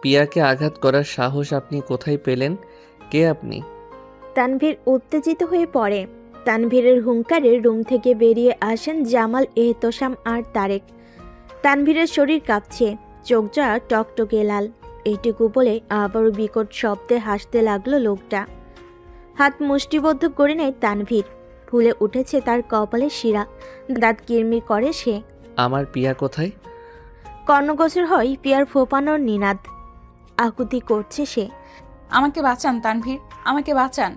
পিয়াকে আঘাত করার সাহস আপনি কোথায় পেলেন? কে আপনি? তানভীর উত্তেজিত হয়ে পড়ে। তানভীরের হুঙ্কারে রুম থেকে বেরিয়ে আসেন জামাল, এহতশাম আর তারেক। তানভীরের শরীর কাঁপছে, চোখ জোড়া টকটকে লাল। এইটুকু বলে আবারও বিকট শব্দে হাসতে লাগলো লোকটা। হাত মুষ্টিবদ্ধ করে নেয় তানভীর। ফুলে উঠেছে তার কপালের শিরা, দাঁত কিরমির করে সে। আমার পিয়া কোথায়? কর্ণগোচর হয় পিয়ার ফোপানোর নিনাদ। আকুতি করছে সে। আমাকে বাঁচান তানভীর, আমাকে বাঁচান।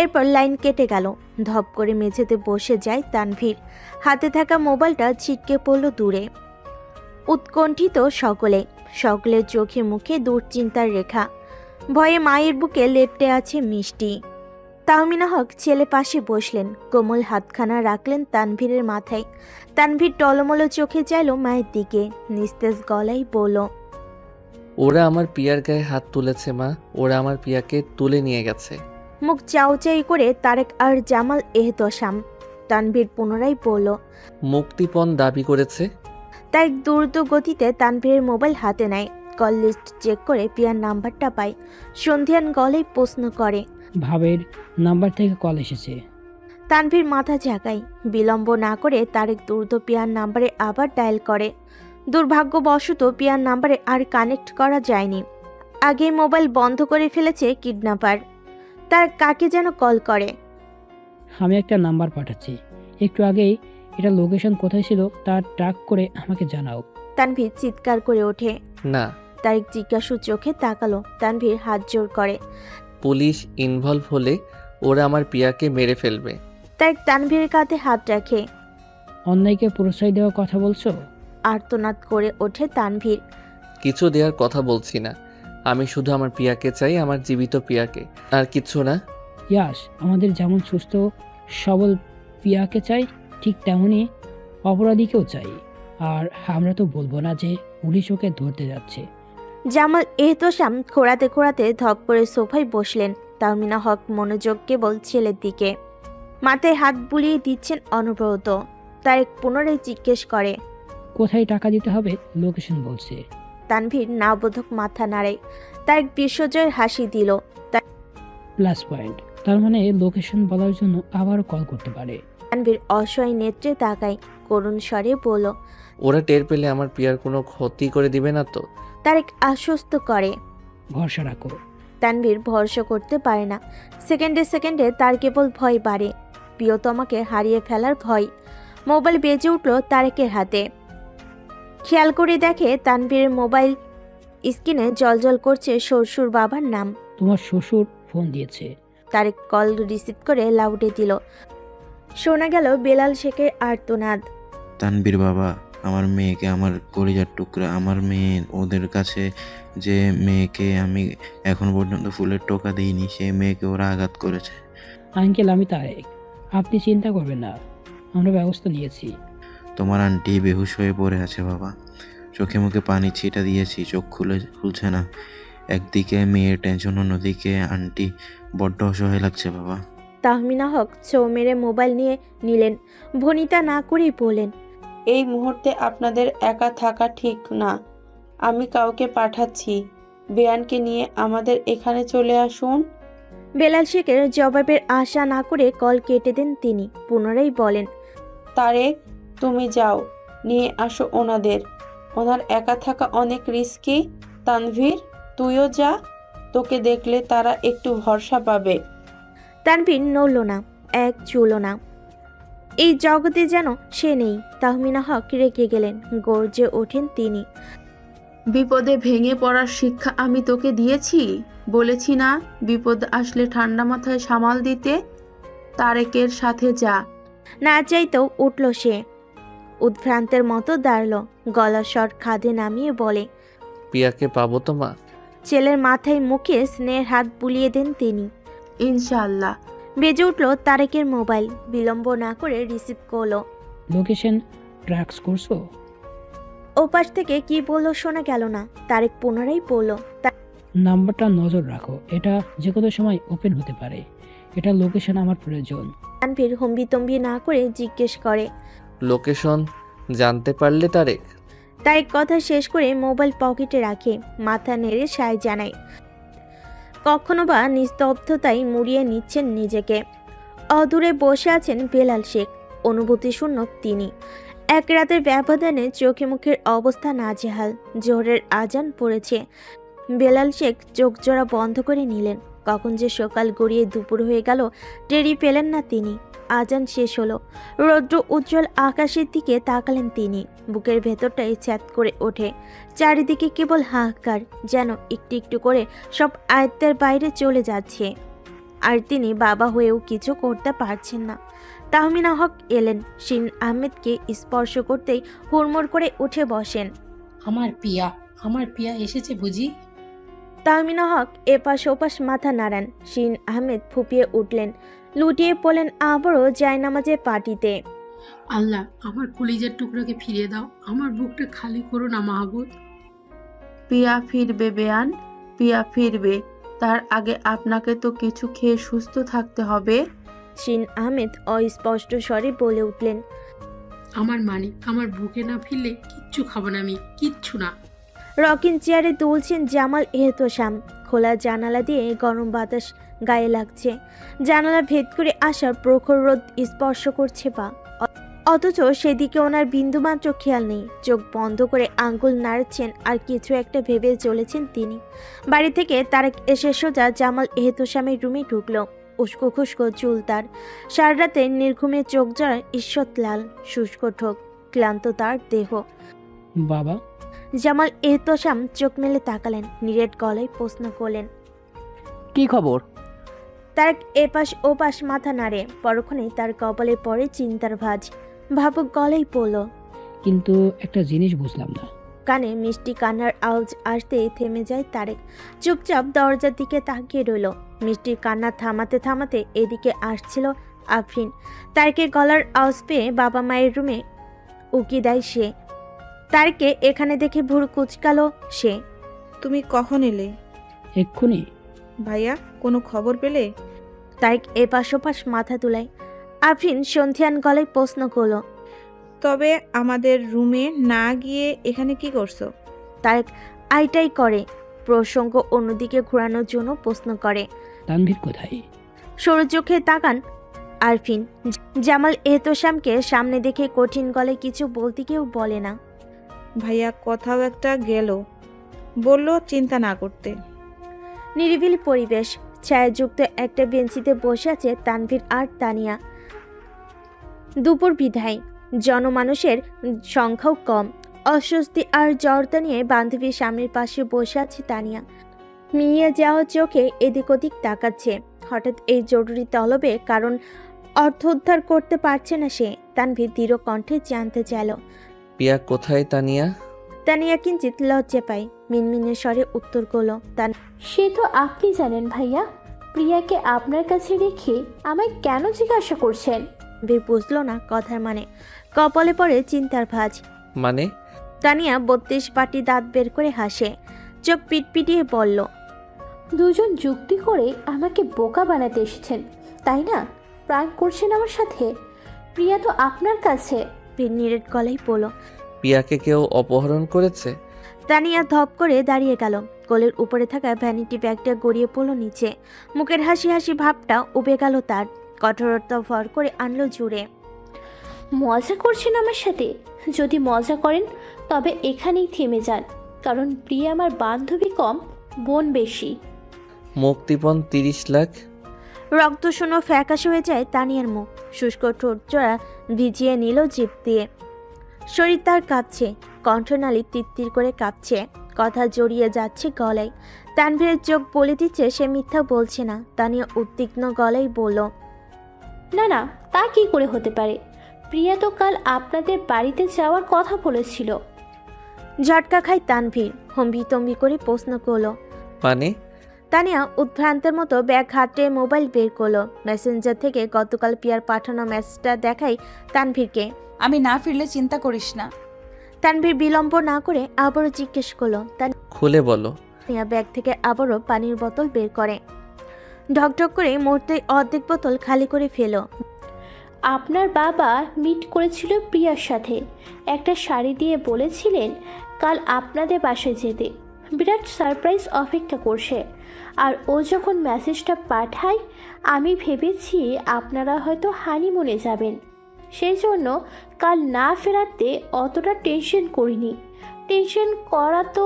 এরপর লাইন কেটে গেল। ধপ করে মেঝেতে বসে যায় তানভীর। হাতে থাকা মোবাইলটা ছিটকে পড়ল দূরে। উৎকণ্ঠিত সকলের চোখে মুখে দুশ্চিন্তার রেখা। ভয়ে মায়ের বুকে লেপ্টে আছে মিষ্টি। তাহমিনা হক ছেলে পাশে বসলেন, কোমল হাতখানা রাখলেন তানভীরের মাথায়। তানভীর টলমলো চোখে চাইল মায়ের দিকে, নিস্তেজ গলায় বলল, ওরা আমার পিয়ার গায়ে হাত তুলেছে মা, ওরা আমার পিয়াকে তুলে নিয়ে গেছে। মুখ চাউচাই করে তারেক আর জামাল এহতশাম। তানভীর পুনরায় বলল, মুক্তিপণ দাবি করেছে। তারেক দ্রুত গতিতে তানভীরের মোবাইল হাতে নেয়, কল লিস্ট চেক করে পিয়ার নাম্বারটা পায়। সন্ধিয়ান গলায় প্রশ্ন করে, ভাবের নাম্বার থেকে কল এসেছে। তানভীর মাথা ঝাঁকায়। বিলম্ব না করে তারেক দ্রুত পিয়ার নাম্বারে আবার ডায়াল করে। দুর্ভাগ্যবশত পিয়ার নাম্বারে আর কানেক্ট করা যায়নি। আগেই মোবাইল বন্ধ করে ফেলেছে কিডন্যাপার। তার কাকে যেন কল করে। আমি একটা নাম্বার পাঠাচ্ছি, একটু আগেই এটা লোকেশন কোথায় ছিল তা ট্র্যাক করে আমাকে জানাও। তানভীর চিৎকার করে ওঠে। না, তারেক জিজ্ঞাসু চোখে তাকালো। তানভীর হাত জোর করে। পুলিশ ইনভলভ হলে ওরা আমার পিয়াকে মেরে ফেলবে। তারেক তানভীরের কাঁধে হাত রাখে। অন্যায়কে প্রশ্রয় দেওয়ার কথা বলছো? আর্তনাদ করে ওঠে তানভীর। কিছু দেওয়ার কথা বলছি না, আমি শুধু আমার পিয়াকে চাই, আমার জীবিত পিয়াকে, আর কিছু না। ইয়াস, আমাদের যেমন সুস্থ সবল পিয়াকে চাই, ঠিক তেমনই অপরাধীকেও চাই। আর আমরা তো বলবো না যে পুলিশ ওকে ধরতে যাচ্ছে। জামাল এহতশাম খোঁড়াতে খোঁড়াতে ধপ করে সোফায় বসলেন। তাহমিনা হক মনোযোগ কেবল ছেলের দিকে, মাথায় হাত বুলিয়ে দিচ্ছেন অনবরত। তারেক পুনরায় জিজ্ঞেস করে, কোথায় টাকা দিতে হবে লোকেশন বলছে। তানভীর নাবোধক মাথা নাড়ে। তারেক বিশ্বজয়ের হাসি দিল। প্লাস পয়েন্ট, তার মানে লোকেশন বলার জন্য আবারও কল করতে পারে। তানভীর অসহায় নেত্রে তাকায়, করুণ স্বরে বলল, ওরা টের পেলে আমার পিয়ার কোনো ক্ষতি করে দিবে না তো? তারেক আশ্বস্ত করে। ভরসা রাখো। তানভীর ভরসা করতে পারে না। সেকেন্ডে সেকেন্ডে তার কেবল ভয় বাড়ে, প্রিয়তমাকে হারিয়ে ফেলার ভয়। মোবাইল বেজে উঠল তারেকের হাতে। খেয়াল করে দেখে তানভীরের মোবাইল স্ক্রিনে জলজল করছে শ্বশুর বাবার নাম। তোমার শ্বশুর ফোন দিয়েছে। তারেক কল রিসিভ করে লাউডে দিল। শোনা গেল বেলাল শেখের আর্তনাদ। তানবীর বাবা, আমার মেয়েকে, আমার কলিজার টুকরা আমার মেয়ে, ওদের কাছে যে মেয়েকে আমি এখন পর্যন্ত ফুলের টোকা দিইনি, সেই মেয়েকে ওরা আঘাত করেছে। আঙ্কেল, আমি তারেক, আপনি চিন্তা করবেন না, আমরা ব্যবস্থা নিয়েছি। তোমার আন্টি বেহুশ হয়ে পড়ে আছে বাবা, চোখে মুখে পানি ছিটা দিয়েছি, চোখ খুলছে না। একদিকে মেয়ের টেনশন, অন্যদিকে আন্টি, বড্ড অসহায় লাগছে বাবা। তাহমিনা হক ছো মেরে মোবাইল নিয়ে নিলেন। ভনিতা না করেই বলেন, এই মুহূর্তে আপনাদের একা থাকা ঠিক না, আমি কাউকে পাঠাচ্ছি, বেয়ানকে নিয়ে আমাদের এখানে চলে আসুন। বেলাল শেখের জবাবের আশা না করে কল কেটে দেন তিনি। পুনরায় বলেন, তারেক, তুমি যাও, নিয়ে আসো ওনাদের, ওনার একা থাকা অনেক রিস্কি। তানভীর, তুইও যা, তোকে দেখলে তারা একটু ভরসা পাবে। তানভীর নড়ল না, এক চুলও না। এই জগতে যেন সে নেই। তাহমিনা হক রেগে গেলেন, গর্জে ওঠেন তিনি। বিপদে ভেঙে পড়ার শিক্ষা আমি তোকে দিয়েছি, বলেছি না বিপদ আসলে ঠান্ডা মাথায় সামাল দিতে। তারেকের সাথে যা। না চাইতেও উঠল সে। উদ্ভ্রান্তের মতো দাঁড়াল, গলার স্বর খাদে নামিয়ে বলে, পিয়াকে পাবো তো মা? ছেলের মাথায় মুখে স্নেহের হাত বুলিয়ে দেন তিনি। ইনশাআল্লাহ। বেজে উঠল তারেকের মোবাইল। বিলম্ব না করে রিসিভ করলো। লোকেশন ট্র্যাক্স করছো? ওপাশ থেকে কি বললো শোনা গেল না। তারেক পুনরায় বলল, নাম্বারটা নজর রাখো, এটা যে কোনো সময় ওপেন হতে পারে। এটা লোকেশন আমার প্রয়োজন। তানভীর হম্বিতম্বি না করে জিজ্ঞেস করে, লোকেশন জানতে পারলে তারেক? তাই কথা শেষ করে মোবাইল পকেটে রাখে, মাথা নেড়ে সায় জানায়। কখনো বা নিস্তব্ধতায় মুড়িয়ে নিচ্ছেন নিজেকে। অদূরে বসে আছেন বেলাল শেখ, অনুভূতি শূন্য তিনি। এক রাতের ব্যবধানে চোখে মুখের অবস্থা নাজেহাল। জোহরের আজান পড়েছে। বেলাল শেখ চোখ জোড়া বন্ধ করে নিলেন। কখন যে সকাল গড়িয়ে দুপুর হয়ে গেল টেরি পেলেন না তিনি। আজান শেষ হলো, রৌদ্র উজ্জ্বল আকাশের দিকে তাকালেন তিনি। বুকের ভেতরটাই ছ্যাদ করে ওঠে। চারিদিকে কেবল হাহাকার, যেন একটু একটু করে সব আয়ত্তের বাইরে চলে যাচ্ছে। আর তিনি বাবা হয়েও কিছু করতে পারছেন না। তাহমিনা হক এলেন, শিন আহমেদকে স্পর্শ করতেই হুড়মুড় করে উঠে বসেন। আমার পিয়া এসেছে বুঝি? তাহমিনা হক এপাশ ওপাশ মাথা নাড়ান। শিন আহমেদ ফুপিয়ে উঠলেন, লুটিয়ে পড়লেন আবারও জায়নামাজের পাটিতে। আল্লাহ, আমার কলিজার টুকরোকে ফিরিয়ে দাও, আমার বুকটা খালি করো না মাহবুব। পিয়া ফিরবে বেয়ান, পিয়া ফিরবে। তার আগে আপনাকে তো কিছু খেয়ে সুস্থ থাকতে হবে। শিন আহমেদ অস্পষ্ট স্বরে বলে উঠলেন। আমার মানিক আমার বুকে না ফিরলে কিচ্ছু খাবো না আমি, কিচ্ছু না। রকিং চেয়ারে তুলছেন জামাল এহতশাম। খোলা জানালা দিয়ে গরম বাতাস গায়ে লাগছে। জানালা ভেদ করে আসা প্রখর রোদ স্পর্শ করছে পা। অথচ সেদিকে ওনার বিন্দুমাত্র খেয়াল নেই। চোখ বন্ধ করে আঙ্গুল নাড়ছেন আর কিছু একটা ভেবে চলেছেন তিনি। বাড়ি থেকে তারেক এসে সোজা জামাল এহতশামের রুমে ঢুকলো। উস্কো খুস্কো চুল তার, সারা রাতে নির্ঘুমে চোখ জড়া ঈষৎ লাল, শুষ্ক ঠোক, ক্লান্ত তার দেহ। বাবা, জামাল এহতশাম চোখ মেলে তাকালেন, নিরেট গলায় প্রশ্ন করলেন। কি খবর? তারেক এপাশ ওপাশ মাথা নাড়ে। পরক্ষণে তার কপালে পড়ে চিন্তার ভাঁজ। ভাবুক গলেই পড়ল। কিন্তু একটা জিনিস বুঝলাম না। কানে মিষ্টি কান্নার আওয়াজ আসতেই থেমে যায় তারেক। চুপচাপ দরজার দিকে তাকিয়ে রইল। মিষ্টির কান্না থামাতে থামাতে এদিকে আসছিল আফরিন। তারেকের গলার আওয়াজ পেয়ে বাবা মায়ের রুমে উকি দেয় সে। তারেককে এখানে দেখে ভুরু কুচকালো সে। তুমি কখন এলে? এক্ষুনি। ভাইয়া কোনো খবর পেলে? তারেক এপাশ ওপাশ মাথা তুলায়। আফরিন সন্ধিয়ান গলায় প্রশ্ন করলো। তবে আমাদের রুমে না গিয়ে এখানে কি করছো? তারেক আইটাই করে, প্রসঙ্গ অন্যদিকে ঘোরানোর জন্য প্রশ্ন করে। তানভীর কোথায়? সরু চোখে তাকান আরফিন। জামাল এহতশামকে সামনে দেখে কঠিন গলায় কিছু বলতে কেউ বলে না। ভাইয়া কোথাও একটা গেল, বলল চিন্তা না করতে। নিরিবিলি পরিবেশ, ছায়াযুক্ত একটা বেঞ্চিতে বসে আছে তানভীর আর তানিয়া। দুপুর বিধায় জনমানুষের সংখ্যাও কম। অস্বস্তি আর জড়তা নিয়ে বান্ধবীর সামনের পাশে বসে আছে তানিয়া। মিলিয়ে যাওয়া চোখে এদিক ওদিক তাকাচ্ছে। হঠাৎ এই জরুরি তলবে কারণ অর্থ উদ্ধার করতে পারছে না সে। তানভীর দৃঢ় কণ্ঠে জানতে চাইল। পিয়া কোথায় তানিয়া? তানিয়া কিঞ্চিত লজ্জা পায়, মিনমিনে স্বরে উত্তর করল। সে তো আপনি জানেন ভাইয়া। প্রিয়াকে আপনার কাছে রেখে আমায় কেন জিজ্ঞাসা করছেন? তানভীর বুঝল না কথার মানে। কপালে পড়ে চিন্তার ভাঁজ। মানে? তানিয়া 32 পাটি দাঁত বের করে হাসে, চোখ পিটপিটিয়ে বলল। দুজন যুক্তি করে আমাকে বোকা বানাতে এসেছেন, তাই না? প্রাঙ্ক করছেন আমার সাথে। প্রিয়া তো আপনার কাছে। নিরেট গলায় বলল। পিয়াকে কেউ অপহরণ করেছে? তানিয়া ধপ করে দাঁড়িয়ে গেল। কোলের উপরে থাকা ভ্যানিটি ব্যাগটা গড়িয়ে পড়ল নিচে। মুখের হাসি হাসি ভাবটা উবে গেল তার। কঠোরতা ভর করে আনলো জুড়ে। মজা করছেন আমার সাথে? যদি মজা করেন তবে এখানেই থেমে যান, কারণ প্রিয়া আমার বান্ধবী কম, বোন বেশি। মুক্তিপণ 30 লাখ। রক্ত শূন্য ফ্যাকাশে হয়ে যায় তানিয়ার মুখ। শুষ্ক ঠোঁট জোড়া ভিজিয়ে নিল জিভ দিয়ে। শরীর তার কাঁপছে, কণ্ঠনালী তিত্তির করে কাঁপছে, কথা জড়িয়ে যাচ্ছে গলায়। তানভীরের চোখ বলে দিচ্ছে সে মিথ্যা বলছে না। তানিয়া উদ্বিগ্ন গলায় বলল। না না, তা কি করে হতে পারে? প্রিয়া তো কাল আপনাদের বাড়িতে যাওয়ার কথা বলেছিল। ঝটকা খায় তানভীর, হম্বিতম্বি করে প্রশ্ন করল। মানে? তানিয়া উদ্ভ্রান্তের মতো ব্যাগ হাতে মোবাইল বের করলো। মেসেঞ্জার থেকে গতকাল পিয়ার পাঠানো মেসেজটা দেখাই তানভীরকে। আমি না ফিরলে চিন্তা করিস না। তানভীর বিলম্ব না করে আবারও জিজ্ঞেস করলো। খুলে বলো। তানিয়া ব্যাগ থেকে আবারও পানির বোতল বের করে। ঢকঢক করে মুহূর্তে অর্ধেক বোতল খালি করে ফেলো। আপনার বাবা মিট করেছিল প্রিয়ার সাথে, একটা শাড়ি দিয়ে বলেছিলেন কাল আপনাদের বাসায় যেতে, বিরাট সারপ্রাইজ অপেক্ষা করছে। আর ও যখন মেসেজটা পাঠায় আমি ভেবেছি আপনারা হয়তো হানিমুনে যাবেন, সেই জন্য কাল না ফেরাতে অতটা টেনশন করিনি। টেনশন করা তো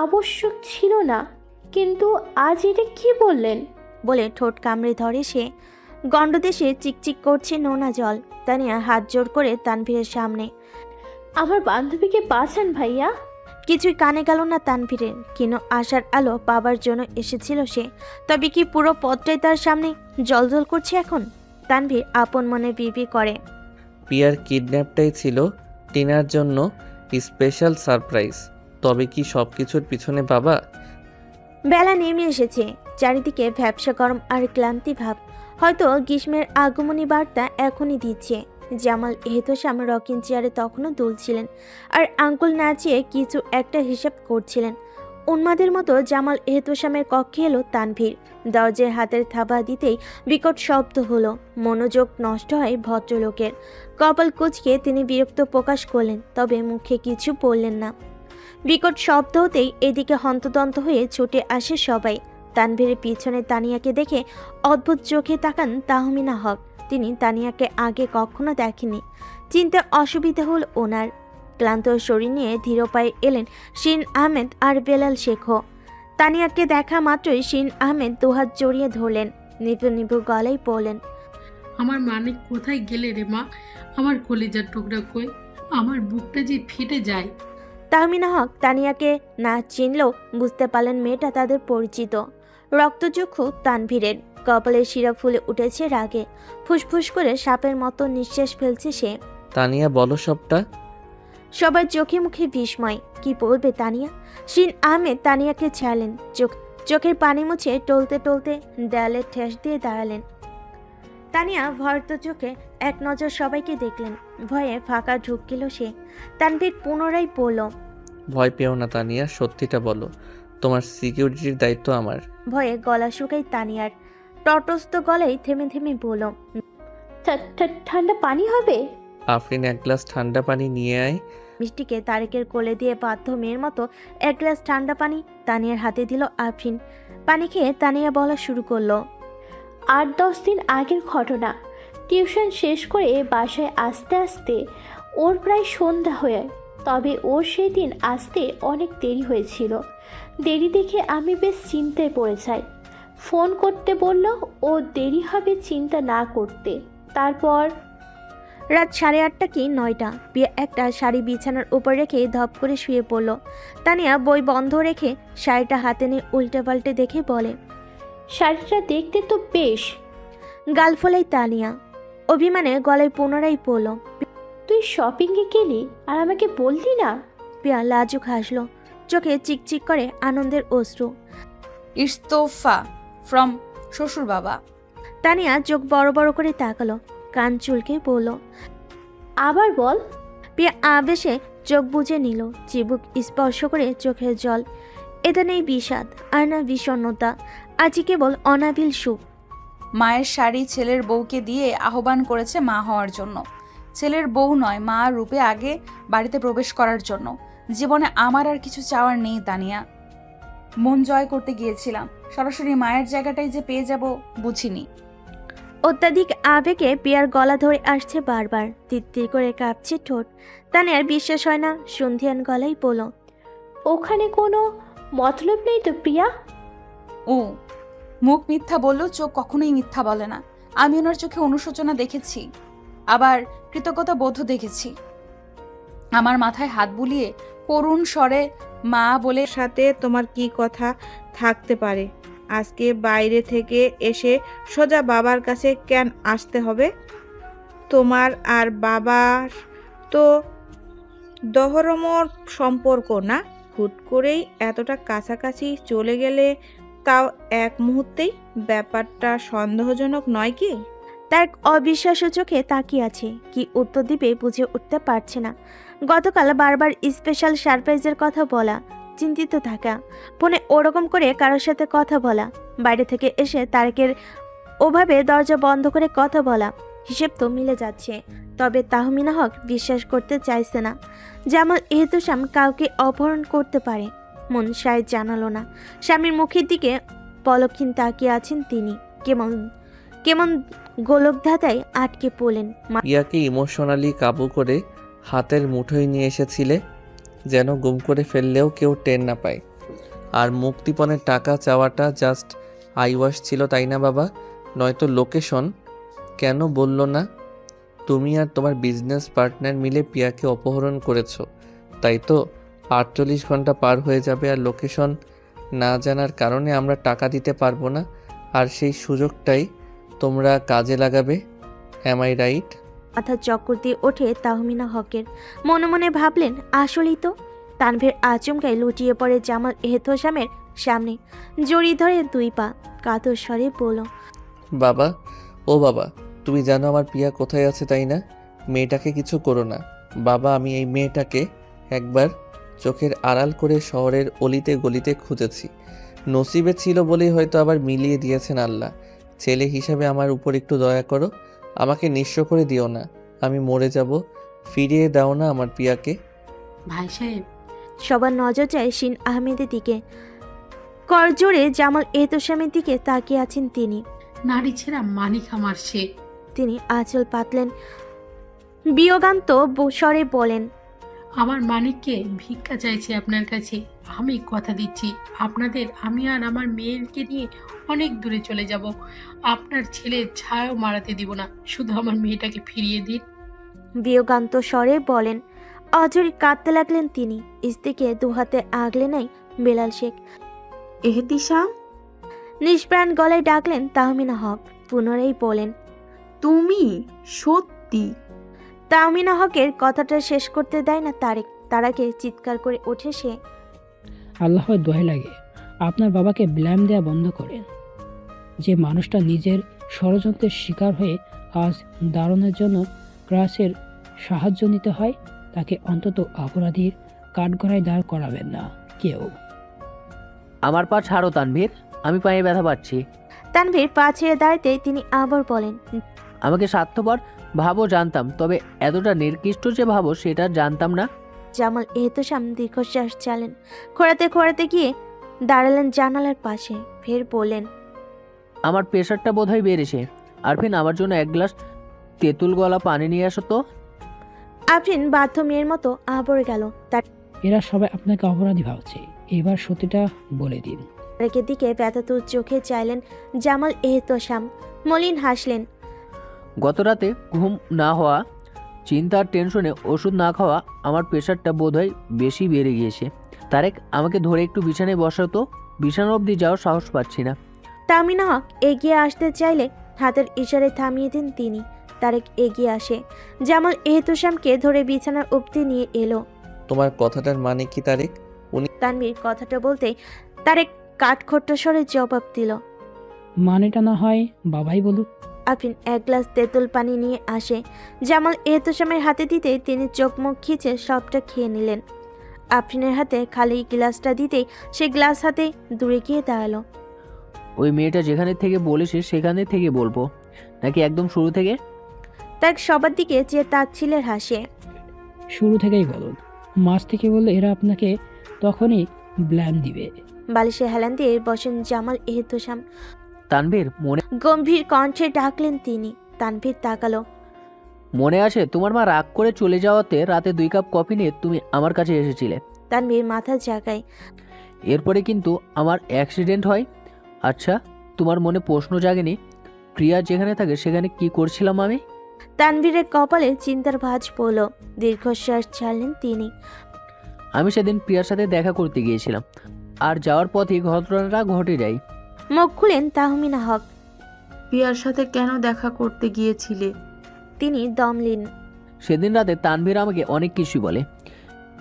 আবশ্যক ছিল না, কিন্তু আজ এটা কি বললেন? বলে ঠোঁট কামড়ে ধরে সে। গণ্ডদেশে চিকচিক করছে নোনা জল। তানিয়া হাত জোর করে তানভীরের সামনে। আমার বান্ধবীকে বাঁচান ভাইয়া। কিছুই কানে গেল না তানভীরের। কিনো আশার আলো পাবার জন্য এসেছিল সে, তবে কি পুরো পথটাই তার সামনে জলজল করছে এখন? তানভীর আপন মনে বিড়বিড় করে। পিয়ার কিডন্যাপটাই ছিল টিনার জন্য স্পেশাল সারপ্রাইজ। তবে কি সব কিছুর পিছনে বাবা? বেলা নেমে এসেছে, চারিদিকে ভ্যাবসা গরম আর ক্লান্তি ভাব। হয়তো গ্রীষ্মের আগমনী বার্তা এখনই দিচ্ছে। জামাল এহতশাম রকিং চেয়ারে তখনও দুলছিলেন আর আঙ্গুল নাচিয়ে কিছু একটা হিসাব করছিলেন। উন্মাদের মতো জামাল এহতশামের কক্ষে এলো তানভীর। দরজায় হাতের থাবা দিতেই বিকট শব্দ হলো। মনোযোগ নষ্ট হয় ভদ্রলোকের। কপাল কুঁচকে তিনি বিরক্ত প্রকাশ করলেন, তবে মুখে কিছু বললেন না। বিকট শব্দ হতেই এদিকে হন্তদন্ত হয়ে ছুটে আসে সবাই। তানভীরের পিছনে তানিয়াকে দেখে অদ্ভুত চোখে তাকান তাহমিনা হক। তিনি তানিয়াকে আগে কখনো দেখেনি। চিনতে অসুবিধা হল ওনার। ক্লান্ত শরীর নিয়ে ধীর পায়ে এলেন শিন আহমেদ আর বেলাল শেখও। তানিয়াকে দেখা মাত্রই শিন আহমেদ দুহাত জড়িয়ে ধরলেন, নিভু নিভু গলায় বললেন, আমার মানিক কোথায় গেলে রে মা? আমার কলিজার টুকরা কই? আমার বুকটা যে ফেটে যায়। তাহমিনা হক তানিয়াকে না চিনলেও বুঝতে পারলেন মেয়েটা তাদের পরিচিত। রক্তচক্ষু তানভীরের, কপালে শিরা ফুলে উঠেছে রাগে। ফুসফুস করে সাপের মতো নিঃশ্বাস ফেলছে সে। তানিয়া বলো সবটা। সবার চোখে মুখে বিস্ময়। কি বলবে তানিয়া? শিন আহমেদ তানিয়াকে ছাড়লেন। চোখের পানি মুছে টলতে টলতে দেয়ালে ঠেস দিয়ে দাঁড়ালেন। তানিয়া ভয়ত চোখে এক নজর সবাইকে দেখলেন। ভয়ে ফাঁকা ঢুকিল সে। তানভীর পুনরায় বলল, ভয় পেও না তানিয়া, সত্যিটা বলো। তোমার সিকিউরিটির দায়িত্ব আমার। ভয়ে গলা শুকাই তানিয়ার। তটস্থ গলায় থেমে থেমে বলল, ঠান্ডা পানি হবে? আফরিন এক গ্লাস ঠান্ডা পানি নিয়ে আয়। মিষ্টিকে তারেকের কোলে দিয়ে বাধ্য মেয়ের মতো এক গ্লাস ঠান্ডা পানি তানিয়ার হাতে দিল আফরিন। পানি খেয়ে তানিয়া বলা শুরু করলো, 8-10 দিন আগের ঘটনা। টিউশন শেষ করে বাসায় আসতে আসতে ওর প্রায় সন্ধ্যা হয়ে, তবে ওর সেই দিন আসতে অনেক দেরি হয়েছিল। দেরি দেখে আমি বেশ চিন্তায় পড়ে যাই। ফোন করতে বলল ও দেরি হবে চিন্তা না করতে। তারপর রাত 8:30 কি 9টা। পিয়া একটা শাড়ি বিছানার উপর রেখে ধপ করে শুয়ে পড়ল। তানিয়া বই বন্ধ রেখে শাড়িটা হাতে নিয়ে উল্টে পাল্টে দেখে বলে, শাড়িটা দেখতে তো বেশ। গাল ফোলাই তানিয়া। অভিমানে গলায় পুনরায় পড়ল, তুই শপিংয়ে গেলি আর আমাকে বললি না? পিয়া লাজুক হাসলো, চোখে চিকচিক করে আনন্দের অশ্রু। ইস্তফা ফ্রম শ্বশুর বাবা। তানিয়া চোখ বড় বড় করে তাকালো, কান চুলকে বলল, আবার বল। পিয়া আবেশে চোখ বুজে নিল, চিবুক স্পর্শ করে চোখের জল। এটা নেই বিষাদ আর না বিষণ্ণতা, আজই কেবল অনাবিল সুখ। মায়ের শাড়ি ছেলের বউকে দিয়ে আহ্বান করেছে মা হওয়ার জন্য। ছেলের বউ নয়, মা রূপে আগে বাড়িতে প্রবেশ করার জন্য। জীবনে আমার আর কিছু চাওয়ার নেই তানিয়া। মন জয় করতে গিয়েছিলাম, সরাসরি মায়ের জায়গাটাই যে পেয়ে যাব বুঝিনি। অত্যাধিক আবেগে পিয়ার গলা ধরে আসছে বারবার, তিত্তির করে কাঁপছে ঠোঁট। তানিয়ার বিশ্বাস হয় না, সন্ধিয়ান গলাই বলল, ওখানে কোনো মতলব নেই তো প্রিয়া? ও মুখ মিথ্যা বললেও চোখ কখনোই মিথ্যা বলে না। আমি ওনার চোখে অনুশোচনা দেখেছি, আবার কৃতজ্ঞতা বোধ দেখেছি। আমার মাথায় হাত বুলিয়ে করুণ স্বরে মা বলে, সাথে তোমার কি কথা থাকতে পারে? আজকে বাইরে থেকে এসে সোজা বাবার কাছে কেন আসতে হবে? তোমার আর বাবার তো দহরমর সম্পর্ক না? হুট করেই এতটা কাছাকাছি চলে গেলে, তাও এক মুহূর্তেই, ব্যাপারটা সন্দেহজনক নয় কি? তার অবিশ্বাস্য চোখে তাকিয়ে আছে, কি উত্তর দিবে বুঝে উঠতে পারছে না। গতকাল বারবার স্পেশাল সারপ্রাইজের কথা বলা, চিন্তিত থাকা, ফোনে ওরকম করে কারোর সাথে কথা বলা, বাইরে থেকে এসে তারেকের ওভাবে দরজা বন্ধ করে কথা বলা, হিসেব তো মিলে যাচ্ছে। তবে তাহমিনা হক বিশ্বাস করতে চাইছে না জামাল এহতেশাম কাউকে অপহরণ করতে পারে। মন সায় জানালো না। স্বামীর মুখের দিকে পলকহীন তাকিয়ে আছেন তিনি। কেমন কেমন গোলকধাঁধায় আটকে পড়লেন। প্রিয়াকে ইমোশনালি কাবু করে হাতের মুঠোয় নিয়ে এসেছিলে, যেন গুম করে ফেললেও কেউ টের না পায়। আর মুক্তিপণের টাকা চাওয়াটা জাস্ট আইওয়াশ ছিল, তাই না বাবা? নয়তো লোকেশন কেন বললো না? তুমি আর তোমার বিজনেস পার্টনার মিলে প্রিয়াকে অপহরণ করেছো, তাই তো? 48 ঘন্টা পার হয়ে যাবে আর লোকেশন না জানার কারণে আমরা টাকা দিতে পারবো না, আর সেই সুযোগটাই তোমরা কাজে লাগাবে। Am I right? মাথা চক্কর দিয়ে ওঠে তাহমিনা হকের। মনে মনে ভাবলেন, আসলেই তো। তানভীর আচমকায় লুটিয়ে পড়ে জামাল এহতেশামের সামনে, জড়িয়ে ধরে 2 পা, কাতর স্বরে বলল, বাবা, ও বাবা, তুমি জানো আমার প্রিয়া কোথায় আছে, তাই না? মেয়েটাকে কিছু করো না বাবা। আমি এই মেয়েটাকে একবার চোখের আড়াল করে শহরের অলিতে গলিতে খুঁজেছি। নসিবে ছিল বলেই হয়তো আবার মিলিয়ে দিয়েছেন আল্লাহ। ছেলে হিসাবে আমার উপর একটু দয়া করো, আমাকে নিঃস্ব করে দিও না। আমি মরে যাব, ফিরিয়ে দাও না আমার প্রিয়াকে। ভাই সাহেব, সবার নজর যায় শিন আহমেদের দিকে। করজোড়ে জামাল এহতেশামের দিকে তাকিয়ে আছেন তিনি। নারী ছেঁড়া মানিক আমার সে। তিনি আঁচল পাতলেন, বিয়োগান্ত স্বরে বলেন, আমার মানিককে ভিক্ষা চাইছে আপনার কাছে। আমি কথা দিচ্ছি আপনাদের, আমি আর আমার মেয়েকে নিয়ে অনেক দূরে চলে যাব। আপনার ছেলের ছায়াও মারাতে দিব না, শুধু আমার মেয়েটাকে ফিরিয়ে দিন। বিয়োগান্ত স্বরে বলেন। অজরে কাঁদতে লাগলেন তিনি। স্ত্রীকে 2 হাতে আগলে নেয় বেলাল শেখ। এহতিশাম, নিষ্প্রাণ গলায় ডাকলেন তাহমিনা হক। পুনরায় বলেন, তুমি সত্যি? তাহমিনা হকের কথাটা শেষ করতে দেয় না তারেক। তার আগে চিৎকার করে ওঠে সে। আল্লাহর দোহাই লাগে, আপনার বাবাকে ব্লেম দেওয়া বন্ধ করেন। যে মানুষটা নিজের ষড়যন্ত্রের শিকার হয়ে আজ দারুণের জন্য ক্রাসের সাহায্য নিতে হয়, তাকে অন্তত অপরাধীর কাঠগড়ায় দাঁড় করাবেন না কেউ। আমার পা ছাড়ো তানভীর, আমি পায়ে ব্যথা পাচ্ছি। তানভীর পা ছেড়ে দাঁড়াতে তিনি আবার বলেন, আমাকে স্বার্থপর ভাবো জানতাম, তবে এতটা নির্কৃষ্ট যে ভাবো সেটা জানতাম না। জামাল এহতেশাম দীর্ঘশ্বাস চালেন। খোঁড়াতে খোঁড়াতে গিয়ে দাঁড়ালেন জানালার পাশে। ফের বললেন, আমার প্রেশারটা বোধহয় বেড়েছে। আরফিন, আমার জন্য 1 গ্লাস তেঁতুল গলা পানি নিয়ে আসো তো। আফরিন বাধ্য মেয়ের মতো আবরে গেল। এরা সবাই আপনাকে অপরাধী ভাবছে, এবার সত্যিটা বলে দিন। তারেকের দিকে ব্যথাতুর চোখে চাইলেন জামাল এহতেশাম। মলিন হাসলেন। গতরাতে ঘুম না হওয়া, চিন্তার টেনশনে ওষুধ না খাওয়া, আমার প্রেশারটা বোধহয় বেশি বেড়ে গিয়েছে। তারেক, আমাকে ধরে একটু বিছানায় বসাতো, বিছানা অবধি যাওয়ার সাহস পাচ্ছি না। তাহমিনা হক এগিয়ে আসতে চাইলে হাতের ইশারায় থামিয়ে দেন তিনি। তারেক এগিয়ে আসে, জামাল এহতেশামকে ধরে বিছানার অবধি নিয়ে এলো। তোমার কথাটার মানে কি তারেক? তানভীর কথাটা বলতে তারেক কাঠখোট্টা স্বরে জবাব দিল, মানেটা না হয় বাবাই বলুক। আফরিন 1 গ্লাস তেঁতুল পানি নিয়ে আসে। জামাল এহতেশামের হাতে দিতে তিনি চোখ মুখ খিচে সবটা খেয়ে নিলেন। আফরিনের হাতে খালি গ্লাসটা দিতেই সে গ্লাস হাতে দূরে গিয়ে দাঁড়ালো। ওই মেয়েটা যেখানে থেকে বলেছে সেখানে থেকে বলবো, নাকি একদম শুরু থেকে? তার সবার দিকে চেয়ে তাচ্ছিলের হাসে। শুরু থেকেই বলুন, মাঝ থেকে বললে এরা আপনাকে তখনই ব্ল্যাম দিবে। বালিশে হেলান দিয়ে বসেন জামাল এহতেশাম। তানভীর, গম্ভীর কণ্ঠে ডাকলেন তিনি। তানভীর তাকালো। মনে আছে তোমার মা রাগ করে চলে যাওয়াতে রাতে 2 কাপ কফি নিয়ে তুমি আমার কাছে এসেছিলে? তানভীর মাথা জাগায়। এরপরে কিন্তু আমার অ্যাক্সিডেন্ট হয়। আচ্ছা, তোমার মনে প্রশ্ন জাগেনি প্রিয়া যেখানে থাকে সেখানে কি করছিলাম আমি? তানভীরের কপালে চিন্তার ভাঁজ পড়ল। দীর্ঘশ্বাস ছাড়লেন তিনি। আমি সেদিন প্রিয়ার সাথে দেখা করতে গিয়েছিলাম, আর যাওয়ার পথে ঘটনাটা ঘটে যায়। মুখ খুলেন তাহমিনা হক। প্রিয়ার সাথে কেন দেখা করতে গিয়েছিলে? তিনি দমলেন। সেদিন রাতে তানভীর আমাকে অনেক কিছু বলে,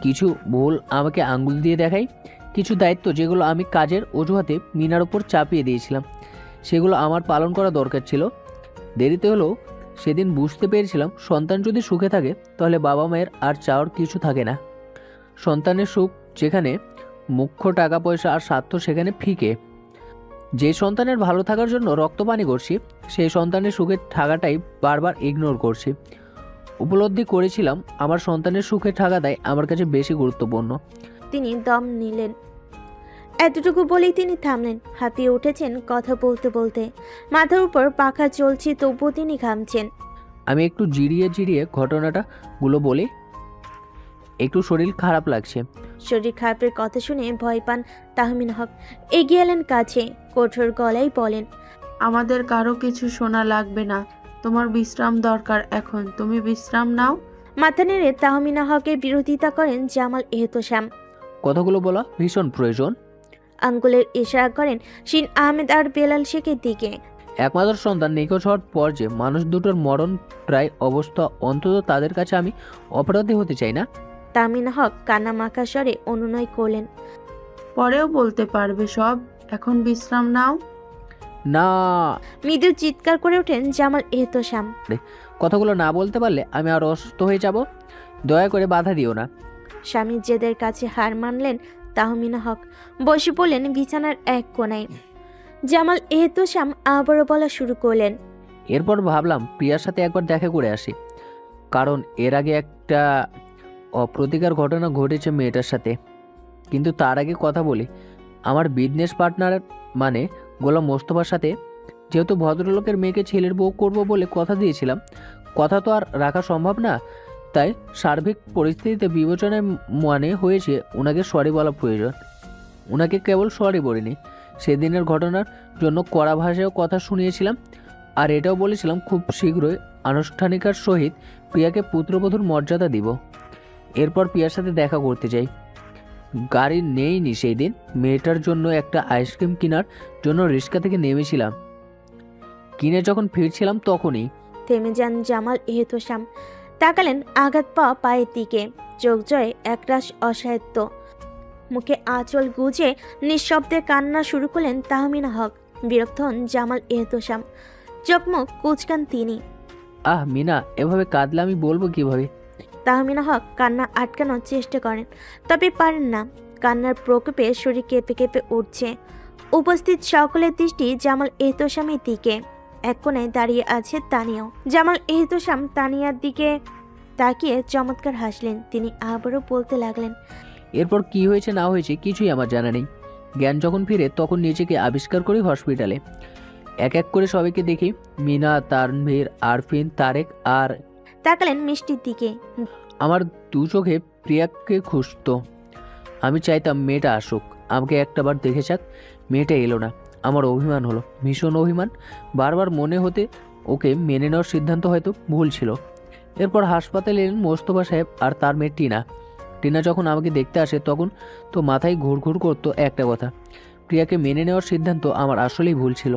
কিছু ভুল আমাকে আঙ্গুল দিয়ে দেখায়, কিছু দায়িত্ব যেগুলো আমি কাজের অজুহাতে মিনার ওপর চাপিয়ে দিয়েছিলাম, সেগুলো আমার পালন করা দরকার ছিল। দেরিতে হলেও সেদিন বুঝতে পেরেছিলাম সন্তান যদি সুখে থাকে তাহলে বাবা মায়ের আর চাওয়ার কিছু থাকে না। সন্তানের সুখ যেখানে মুখ্য টাকা পয়সা আর স্বার্থ সেখানে ফিকে। যে সন্তানের ভালো থাকার জন্য রক্তপানি করছি, সেই সন্তানের সুখের থাকাটাই বারবার ইগনোর করছি। উপলব্ধি করেছিলাম আমার সন্তানের সুখের থাকাটাই আমার কাছে বেশি গুরুত্বপূর্ণ। তিনি দম নিলেন। এতটুকু বলেই তিনি থামলেন। হাতিয়ে উঠেছেন কথা বলতে বলতে। মাথার উপর পাখা চলছে, তবুও তিনি ঘামছেন। আমি একটু জিরিয়ে জিরিয়ে ঘটনাটাগুলো বলি। একটু শরীর খারাপ লাগছে। শরীর খারাপের কথা শুনে ভয় পান তাহমিন হক। এগিয়ে এলেন কাছে, কঠোর গলায় বলেন, আমাদের কারো কিছু শোনা লাগবে না, তোমার বিশ্রাম দরকার এখন, তুমি বিশ্রাম নাও। মাথা নেড়ে তাহমিনা হকের বিরোধিতা করেন জামাল এহতশাম। কথাগুলো বলা ভীষণ প্রয়োজন। আঙ্গুলের ইশারা করেন শিন আহমেদ আর বেলাল শেখের দিকে। একমাত্র সন্তান নিখোঁজ হওয়ার পর যে মানুষ দুটোর মরণ প্রায় অবস্থা, অন্তত তাদের কাছে আমি অপরাধী হতে চাই না। তাহমিনা হক কান্না মাখা স্বরে অনুনয় করলেন, পরেও বলতে পারবে সব, এখন বিশ্রাম নাও। না, মৃদু চিৎকার করে ওঠেন জামাল এহতশাম। কথাগুলো না বলতে পারলে আমি আর অসুস্থ হয়ে যাব। দয়া করে বাধা দিও না। স্বামীর জেদের কাছে হার মানলেন তাহমিনা হক। বসে পড়লেন বিছানার এক কোণায়। জামাল এহতশাম আবারও বলা শুরু করলেন, এরপর ভাবলাম প্রিয়ার সাথে একবার দেখা করে আসি, কারণ এর আগে একটা অপ্রতিকার ঘটনা ঘটেছে মেয়েটার সাথে। কিন্তু তার আগে কথা বলি আমার বিজনেস পার্টনার মানে গোলাম মোস্তফার সাথে। যেহেতু ভদ্রলোকের মেয়েকে ছেলের বউ করব বলে কথা দিয়েছিলাম, কথা তো আর রাখা সম্ভব না। তাই সার্বিক পরিস্থিতিতে বিবেচনায় মানে হয়েছে ওনাকে সরি বলা প্রয়োজন। ওনাকে কেবল সরি বলিনি, সেদিনের ঘটনার জন্য কড়া ভাষায়ও কথা শুনিয়েছিলাম। আর এটাও বলেছিলাম খুব শীঘ্রই আনুষ্ঠানিকার সহিত প্রিয়াকে পুত্রবধূর মর্যাদা দিব। এরপর প্রিয়ার সাথে দেখা করতে যাই। গাড়ি নেইনি সেই দিন। মেয়েটার জন্য একটা আইসক্রিম কেনার জন্য রিক্সা থেকে নেমেছিলাম। কিনে যখন ফিরছিলাম তখনই থেমে যান জামাল এহতশাম। তাকালেন আঘাত পাওয়া পায়ের দিকে। চোখ জয়ে একরাশ অসাহিত্য। মুখে আঁচল গুজে নিঃশব্দে কান্না শুরু করলেন তাহমিনা হক। বিরক্ত হন জামাল এহতশাম। চোখমুখ কুচকান তিনি। মিনা, এভাবে কাঁদলে আমি বলবো কিভাবে? তাহমিনা হক কান্না আটকানোর চেষ্টা করেন, তবে পারেন না। কান্নার প্রকোপে শরীর কেঁপে কেঁপে উঠছে। উপস্থিত সকলের দৃষ্টি জামাল এহতশামের দিকে। এক কোণে দাঁড়িয়ে আছে তানিয়াও। জামাল এহতশাম তানিয়ার দিকে তাকিয়ে চমৎকার হাসলেন। তিনি আবারও বলতে লাগলেন, এরপর কি হয়েছে না হয়েছে কিছুই আমার জানা নেই। জ্ঞান যখন ফিরে তখন নিজেকে আবিষ্কার করি হসপিটালে। এক এক করে সবাইকে দেখি, মিনা, তানভীর, আরফিন, তারেক আর তাকালেন মিষ্টির দিকে। আমার দু চোখে প্রিয়াকে খুঁজত। আমি চাইতাম মেয়েটা আসুক, আমাকে একটাবার দেখে যাক। মেয়েটা এলো না। আমার অভিমান হলো, ভীষণ অভিমান। বারবার মনে হতে ওকে মেনে নেওয়ার সিদ্ধান্ত হয়তো ভুল ছিল। এরপর হাসপাতালে এলেন মোস্তফা সাহেব আর তার মেয়ে টিনা। টিনা যখন আমাকে দেখতে আসে তখন তো মাথায় ঘুরঘুর করতো একটা কথা, প্রিয়াকে মেনে নেওয়ার সিদ্ধান্ত আমার আসলেই ভুল ছিল।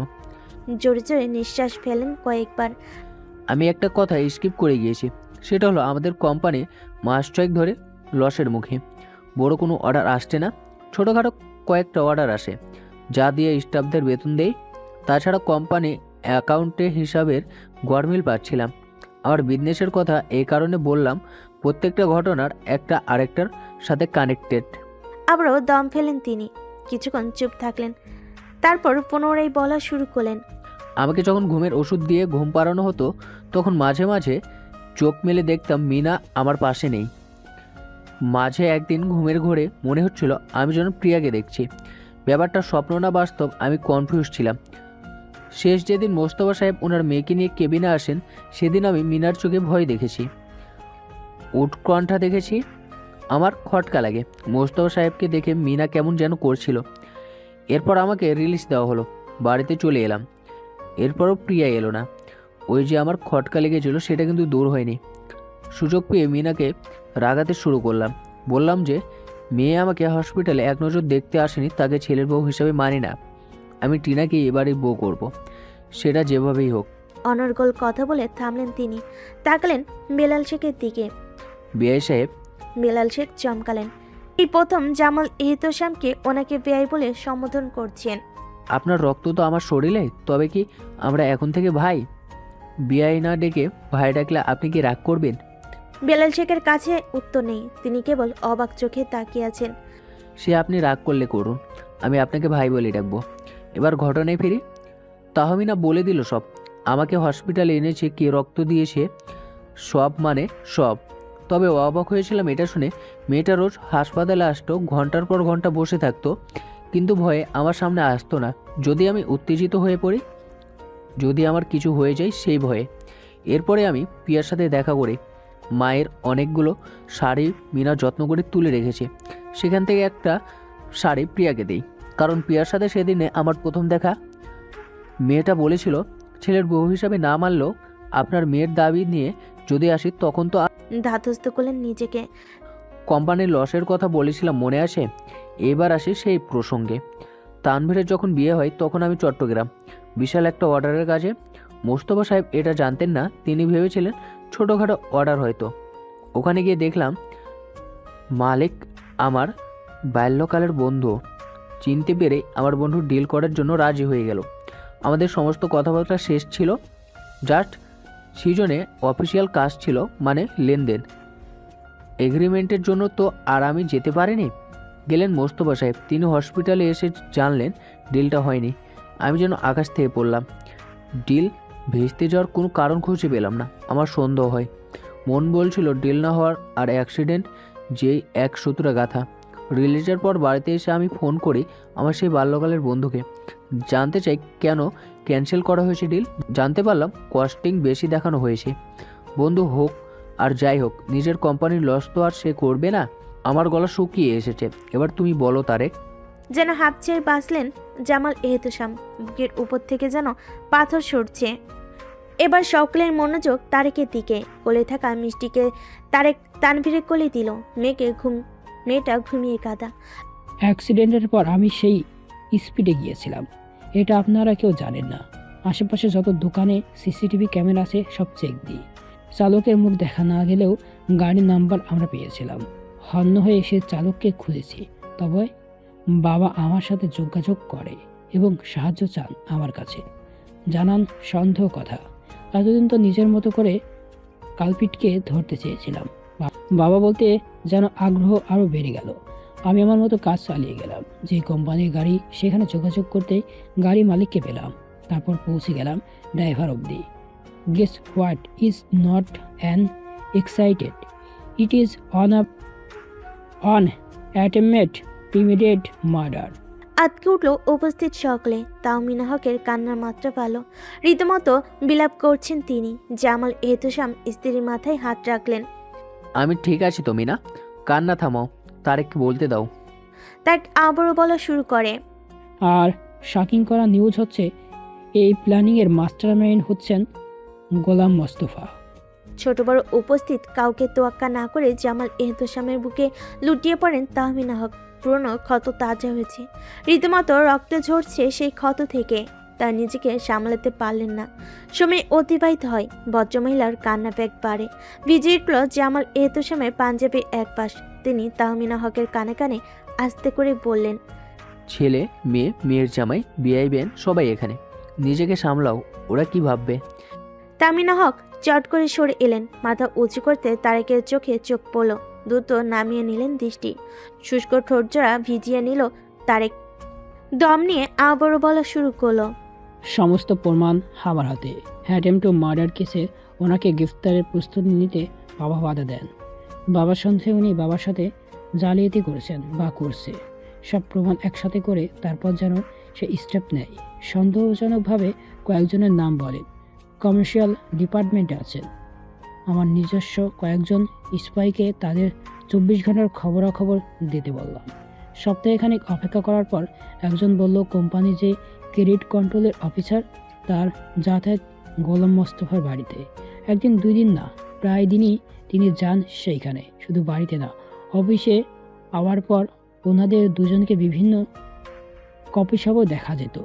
জোরে জোরে নিঃশ্বাস ফেলেন কয়েকবার। আমি একটা কথা স্কিপ করে গিয়েছি, সেটা হলো আমাদের কোম্পানি মাস ছয়েক ধরে লসের মুখে। বড় কোনো অর্ডার আসছে না, ছোটোখাটো কয়েকটা অর্ডার আসে যা দিয়ে স্টাফদের বেতন দেয়। তাছাড়া কোম্পানি অ্যাকাউন্টে হিসাবের গরমিল পাচ্ছিলাম। আমার বিজনেসের কথা এই কারণে বললাম, প্রত্যেকটা ঘটনার একটা আরেকটার সাথে কানেক্টেড। আবারও দম ফেলেন তিনি। কিছুক্ষণ চুপ থাকলেন, তারপর পুনরায় বলা শুরু করলেন, আমাকে যখন ঘুমের ওষুধ দিয়ে ঘুম পাড়ানো হতো তখন মাঝে মাঝে চোখ মেলে দেখতাম মিনা আমার পাশে নেই। মাঝে একদিন ঘুমের ঘোরে মনে হচ্ছিল আমি যেন প্রিয়াকে দেখছি। ব্যাপারটা স্বপ্ন না বাস্তব আমি কনফিউজ ছিলাম। শেষ যেদিন মোস্তফা সাহেব ওনার মেয়েকে নিয়ে কেবিনে আসেন সেদিন আমি মিনার চোখে ভয় দেখেছি, উৎকণ্ঠা দেখেছি। আমার খটকা লাগে। মোস্তফা সাহেবকে দেখে মিনা কেমন যেন করছিল। এরপর আমাকে রিলিজ দেওয়া হলো, বাড়িতে চলে এলাম। এরপরও প্রিয়া এলো না। ওই যে আমার খটকা লেগেছিল সেটা কিন্তু দূর হয়নি। সুযোগ পেয়ে মিনাকে রাগাতে শুরু করলাম। বললাম যে মেয়ে আমাকে হসপিটালে এক নজর দেখতে আসেনি, তাকে ছেলের বউ হিসাবে মানি না। আমি টিনাকে এবারে বউ করব, সেটা যেভাবেই হোক। অনর্গল কথা বলে থামলেন তিনি। তাকালেন বেলাল শেখের দিকে। বিআই সাহেব। বেলাল শেখ চমকালেন। এই প্রথম জামাল এহতশামকে ওনাকে বেয়াই বলে সম্বোধন করছেন। আপনার রক্ত তো আমার শরীরে, তবে কি আমরা এখন থেকে ভাই? বিআই না ডেকে ভাই ডাকলে আপনি কি রাগ করবেন? বেলাল শেখের কাছে উত্তর নেই। তিনি কেবল অবাক চোখে তাকিয়ে আছেন। সে আপনি রাগ করলে করুন, আমি আপনাকে ভাই বলে ডাকবো। এবার ঘটনায় ফিরি। তাহমিনা বলে দিল সব। আমাকে হসপিটালে এনেছে, কে রক্ত দিয়েছে, সব মানে সব। তবে অবাক হয়েছিলাম এটা শুনে, মেয়েটা রোজ হাসপাতালে আসতো, ঘন্টার পর ঘন্টা বসে থাকতো, কিন্তু ভয়ে আমার সামনে আসতো না। যদি আমি উত্তেজিত হয়ে পড়ি, যদি আমার কিছু হয়ে যায় সেই ভয়ে। এরপরে আমি পিয়ার সাথে দেখা করি। মায়ের অনেকগুলো শাড়ি মিনা যত্ন করে তুলে রেখেছে, সেখান থেকে একটা শাড়ি প্রিয়াকে দেই, কারণ প্রিয়ার সাথে সেদিনে আমার প্রথম দেখা। মেয়েটা বলেছিল ছেলের বউ হিসাবে না মানলেও আপনার মেয়ের দাবি নিয়ে যদি আসি তখন তো। ধাতস্থ করলেন নিজেকে। কোম্পানির লসের কথা বলেছিলাম মনে আছে? এবার আসি সেই প্রসঙ্গে। তানভীরের যখন বিয়ে হয় তখন আমি চট্টগ্রাম, বিশাল একটা অর্ডারের কাজে। মোস্তফা সাহেব এটা জানতেন না, তিনি ভেবেছিলেন ছোটোখাটো অর্ডার হয়তো। ওখানে গিয়ে দেখলাম মালিক আমার বাল্যকালের বন্ধু। চিনতে পেরে আমার বন্ধু ডিল করার জন্য রাজি হয়ে গেল। আমাদের সমস্ত কথাবার্তা শেষ ছিল, জাস্ট সিজনে অফিসিয়াল কাজ ছিল, মানে লেনদেন। এগ্রিমেন্টের জন্য তো আর আমি যেতে পারিনি। গেলেন মোস্তফা সাহেব, তিনি হসপিটালে এসে জানলেন ডিলটা হয়নি। আমি যেন আকাশ থেকে পড়লাম। ডিল ভেস্তে যাওয়ার কোনো কারণ খুঁজে পেলাম না। আমার সন্দেহ হয়, মন বলছিল ডিল না হওয়ার আর অ্যাক্সিডেন্ট যেই এক সূত্রে গাথা। রিলিজের পর বাড়িতে এসে আমি ফোন করি আমার সেই বাল্যকালের বন্ধুকে, জানতে চাই কেন ক্যান্সেল করা হয়েছে ডিল। জানতে পারলাম কস্টিং বেশি দেখানো হয়েছে। বন্ধু হোক আর যাই হোক, নিজের কোম্পানির লস তো আর সে করবে না। আমার গলা শুকিয়ে এসেছে। এবার তুমি বলো তারেক। যেন হাফ ছেড়ে বাঁচলেন জামাল এহতেশাম। বুকের উপর থেকে যেন পাথর সরছে। এবার সকলের মনোযোগ তারেকের দিকে। কোলে থাকা মিষ্টিকে তারেক তানভীরের কোলে দিল। মেয়েটা ঘুমিয়ে কাঁদা। অ্যাক্সিডেন্টের পর আমি সেই স্পিডে গিয়েছিলাম, এটা আপনারা কেউ জানেন না। আশেপাশে যত দোকানে সিসিটিভি ক্যামেরা আছে সব চেক দিই। চালকের মুখ দেখা না গেলেও গাড়ির নাম্বার আমরা পেয়েছিলাম। হন্য হয়ে সে চালককে খুঁজেছি। তবে বাবা আমার সাথে যোগাযোগ করে এবং সাহায্য চান আমার কাছে, জানান সন্দেহ কথা। এতদিন তো নিজের মতো করে কালপিটকে ধরতে চেয়েছিলাম। বাবা বলতে যেন আগ্রহ আরও বেড়ে গেল। আমি আমার মতো কাজ চালিয়ে গেলাম। যে কোম্পানির গাড়ি সেখানে যোগাযোগ করতেই গাড়ি মালিককে পেলাম। তারপর পৌঁছে গেলাম ড্রাইভার অবধি। Guess what is not an excited, it is an attempted premeditated murder. আটকে উঠল উপস্থিত সকলে। তাহমিনা হকের কান্নার মাত্রা ভালো, রীতিমতো বিলাপ করছেন তিনি। জামাল এহতেশাম স্ত্রীর মাথায় হাত রাখলেন। আমি ঠিক আছি তো মিনা, কান্না থামাও, তারেককে বলতে দাও। তার আবারও বলা শুরু করে। আর শাকিং করা নিউজ হচ্ছে এই প্ল্যানিংয়ের মাস্টারমাইন্ড হচ্ছেন গোলাম মোস্তফা। ছোট বড় উপস্থিত কাউকে তোয়াক্কা না করে জামাল এহতেশামের বুকে লুটিয়ে পড়েন তাহমিনা হক। পুরনো ক্ষত তাজা হয়েছে, রীতিমতো রক্ত ঝরছে সেই ক্ষত থেকে। তার নিজেকে সামলাতে পারলেন না। সময় অতিবাহিত হয়, ভদ্রমহিলার কান্না ব্যাগ বাড়ে। ভিজে উঠল জামাল এহতেশামের পাঞ্জাবির এক পাশ। তিনি তাহমিনা হকের কানে কানে আস্তে করে বললেন, ছেলে মেয়ে, মেয়ের জামাই, বিআই বেন সবাই এখানে, নিজেকে সামলাও, ওরা কি ভাববে। তাহমিনা হক চট করে সরে এলেন। মাথা উঁচু করতে তারেকের চোখে চোখ পড়ল। দ্রুত নামিয়ে নিলেন দৃষ্টি। শুষ্ক ঠোঁটজোড়া ভিজিয়ে নিল তারেক। দম নিয়ে আবারও বলা শুরু করলো। সমস্ত প্রমাণ আমার হাতে। অ্যাটেম্প টু মার্ডার কেসে ওনাকে গ্রেফতারের প্রস্তুতি নিতে বাবা বাধা দেন। বাবার সন্দেহে উনি বাবার সাথে জালিয়াতি করেছেন বা করছে। সব প্রমাণ একসাথে করে তারপর যেন সে স্টেপ নেয়। সন্দেহজনকভাবে কয়েকজনের নাম বলেন। কমার্শিয়াল ডিপার্টমেন্টে আছেন। আমার নিজস্ব কয়েকজন স্পাইকে তাদের 24 ঘন্টার খবরাখবর দিতে বললাম। সপ্তাহখানেক অপেক্ষা করার পর একজন বলল কোম্পানি যে ক্রেডিট কন্ট্রোলের অফিসার, তার যাতায়াত গোলাম মোস্তফার বাড়িতে। একদিন 2 দিন না, প্রায় দিনই তিনি যান সেইখানে। শুধু বাড়িতে না, অফিসে আওয়ার পর ওনাদের দুজনকে বিভিন্ন কফি শপও দেখা যেত।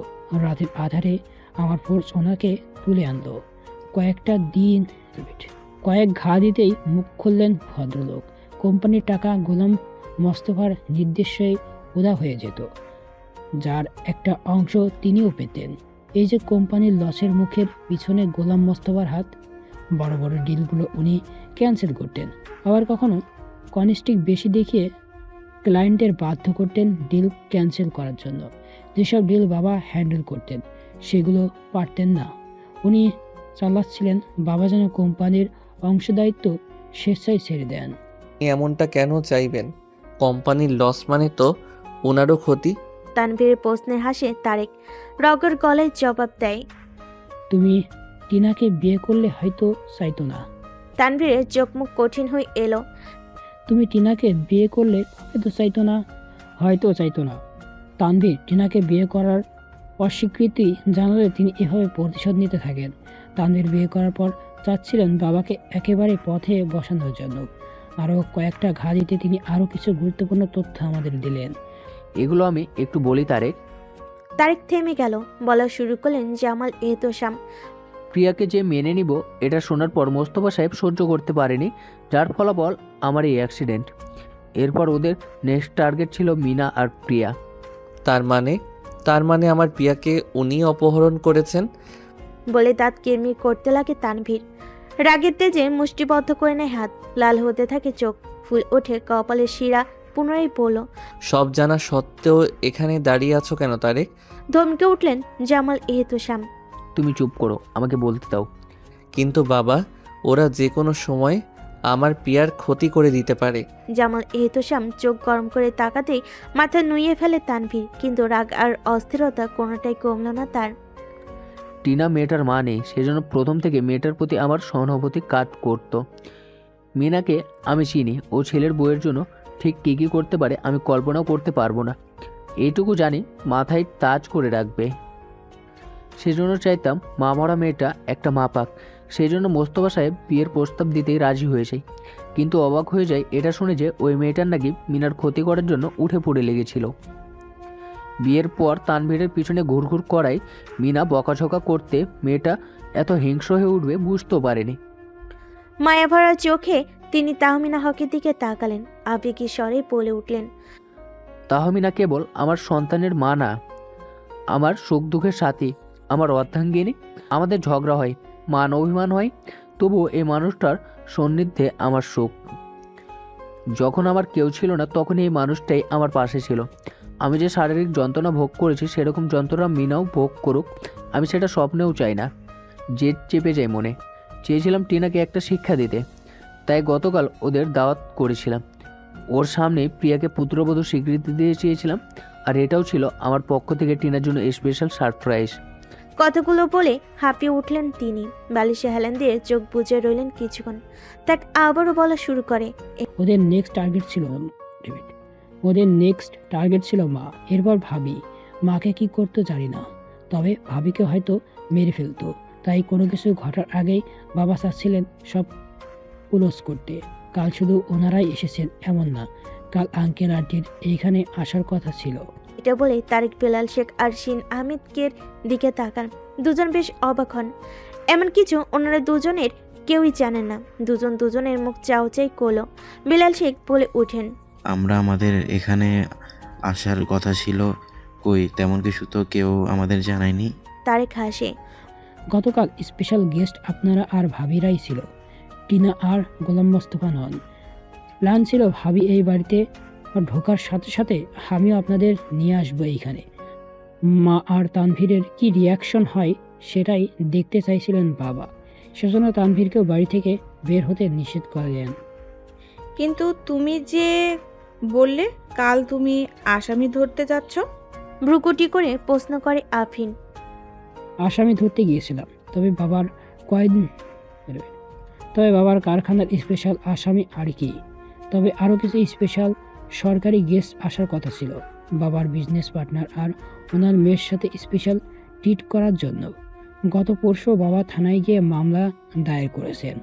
রাতের আধারে আমার ফোর্স ওনাকে তুলে আনলো। কয়েক ঘা দিতেই মুখ খুললেন ভদ্রলোক। কোম্পানির টাকা গোলাম মোস্তফার নির্দেশে উদা হয়ে যেত, যার একটা অংশ তিনিও পেতেন। এই যে কোম্পানির লসের মুখের পিছনে গোলাম মোস্তফার হাত। বড় বড় ডিলগুলো উনি ক্যান্সেল করতেন, আবার কখনো কনস্টিক বেশি দেখিয়ে ক্লায়েন্টের বাধ্য করতেন ডিল ক্যান্সেল করার জন্য। যেসব ডিল বাবা হ্যান্ডেল করতেন সেগুলো পারতেন না। উনি চালাচ্ছিলেন বাবা যেন কোম্পানির অংশদায়িত্ব স্বেচ্ছায় ছেড়ে দেন। এমনটা কেন চাইবেন? কোম্পানির লস মানে তো ওনারও ক্ষতি। তানভীরের প্রশ্নে হাসে তারেক, রগের গলায় জবাব দেয়। তুমি টিনাকে বিয়ে করলে হয়তো চাইতো না। তানভীরের চোখ মুখ কঠিন হয়ে এলো। তুমি টিনাকে বিয়ে করলে হয়তো চাইতো না। হয়তো চাইতো না। তানভীর টিনাকে বিয়ে করার অস্বীকৃতি জানালে তিনি এভাবে প্রতিশোধ নিতে থাকেন। তানভীর বিয়ে করার পর চাচ্ছিলেন বাবাকে একেবারে পথে বসানোর জন্য। আরও কয়েকটা ঘা দিতে তিনি আরও কিছু গুরুত্বপূর্ণ তথ্য আমাদের দিলেন। এগুলো আমি একটু বলি তারেক। তারেক থেমে গেল। বলা শুরু করলেন জামাল এহতশাম। প্রিয়াকে যে মেনে নিব এটা শোনার পর মোস্তফা সাহেব সহ্য করতে পারেনি, যার ফলাফল আমার এই অ্যাক্সিডেন্ট। এরপর ওদের নেক্সট টার্গেট ছিল মিনা আর প্রিয়া। তার মানে আমার প্রিয়াকে উনি অপহরণ করেছেন? বলে দাঁত কিরমির করতে লাগে তানভীর। রাগের তেজে মুষ্টিবদ্ধ করে নেয় হাত। লাল হতে থাকে চোখ, ফুল ওঠে কপালের শিরা। পুনরায় পড়ল। সব জানা সত্ত্বেও এখানে দাঁড়িয়ে আছো কেন তারেক? ধমকে উঠলেন জামাল এহতশাম। তুমি চুপ করো, আমাকে বলতে দাও। কিন্তু বাবা, ওরা যে কোনো সময় আমার প্রিয়ার ক্ষতি করে দিতে পারে। জামাল এহতশাম চোখ গরম করে তাকাতেই মাথা নুইয়ে ফেলে তানভীর, কিন্তু রাগ আর অস্থিরতা কোনোটাই কমল না তার। টিনা মেয়েটার মা নেই, সেজন্য প্রথম থেকে মেয়েটার প্রতি আমার সহানুভূতি কাজ করতো। মিনাকে আমি চিনি, ও ছেলের বউয়ের জন্য ঠিক কী কী করতে পারে আমি কল্পনাও করতে পারবো না। এইটুকু জানি মাথায় তাজ করে রাখবে। সেজন্য চাইতাম মা মরা মেয়েটা একটা মা পাক। সেই জন্য মোস্তফা সাহেব বিয়ের প্রস্তাব দিতেই রাজি হয়েছে। কিন্তু অবাক হয়ে যায় এটা শুনে যে ওই মেয়েটার নাকি মিনার ক্ষতি করার জন্য উঠে পড়ে লেগেছিল। বিয়ের পর তানভীরের পিছনে ঘুরঘুর করায় মিনা বকাঝকা করতে মেয়েটা এত হিংস্র হয়ে উঠবে বুঝতেও পারেনি। মায়াভরা চোখে তিনি তাহমিনা হকের দিকে তাকালেন। আবেগী স্বরে বলে উঠলেন, তাহমিনা কেবল আমার সন্তানের মা না, আমার সুখ দুঃখের সাথী, আমার অর্ধাঙ্গিনী। আমাদের ঝগড়া হয়, মান অভিমান হয়, তবুও এই মানুষটার সান্নিধ্যে আমার সুখ। যখন আমার কেউ ছিল না তখন এই মানুষটাই আমার পাশে ছিল। আমি যে শারীরিক যন্ত্রণা ভোগ করেছি সেরকম যন্ত্রণা মিনাও ভোগ করুক, আমি সেটা স্বপ্নেও চাই না। জেদ চেপে যায় মনে। চেয়েছিলাম টিনাকে একটা শিক্ষা দিতে, তাই গতকাল ওদের দাওয়াত করেছিলাম। ওর সামনে প্রিয়াকে পুত্রবধূ স্বীকৃতি দিয়ে চেয়েছিলাম, আর এটাও ছিল আমার পক্ষ থেকে টিনার জন্য স্পেশাল সারপ্রাইজ। কথাগুলো বলে হাঁপিয়ে উঠলেন তিনি। বালিশে হেলান দিয়ে চোখ বুজে রইলেন কিছুক্ষণ। তাক আবারও বলা শুরু করে, ওদের নেক্সট টার্গেট ছিল ডেভিড। ওদের নেক্সট টার্গেট ছিল মা, এরপর ভাবি। মাকে কি করতো জানি না, তবে ভাবিকে হয়তো মেরে ফেলতো। তাই কোনো কিছু ঘটার আগেই বাবা চাচ্ছিলেন সব ক্লোজ করতে। কাল শুধু ওনারাই এসেছেন এমন না, কাল আঙ্কেল আন্টির এইখানে আসার কথা ছিল। এটা বলে তারেক, বেলাল শেখ আর শিন আহমেদকে দিকে তাকান। দুজন বেশ অবাক হন। এমন কিছু ওনারা দুজনের কেউই জানেন না। দুজন দুজনের মুখ চাওচাই করলো। বেলাল শেখ বলে উঠেন, আমরা আমাদের এখানে আসার কথা ছিল, কই তেমন কিছু তো কেউ আমাদের জানায়নি। তারেক হাসে। গতকাল স্পেশাল গেস্ট আপনারা আর ভাবিরাই ছিল, টিনা আর গোলাম মোস্তফা নন। প্ল্যান ছিল ভাবি এই বাড়িতে ঢোকার সাথে সাথে আমিও আপনাদের নিয়ে আসবো এইখানে। মা আর তানভীরের কি রিয়াকশন হয় সেটাই দেখতে চাইছিলেন বাবা। সেজন্য তানভীরকেও বাড়ি থেকে বের হতে নিষেধ করলেন। কিন্তু তুমি যে বললে কাল তুমি আসামি ধরতে যাচ্ছ। ভ্রুকুটি করে প্রশ্ন করে আফিন। আসামি ধরতে গিয়েছিলাম, তবে বাবার কারখানার স্পেশাল আসামি আর কি। তবে আরও কিছু স্পেশাল সরকারি গেস্ট আসার কথা ছিল, বাবার বিজনেস পার্টনার আর ওনার মেয়ের সাথে স্পেশাল ট্রিট করার জন্য। গত পরশু বাবা থানায় গিয়ে মামলা দায়ের করেছেন।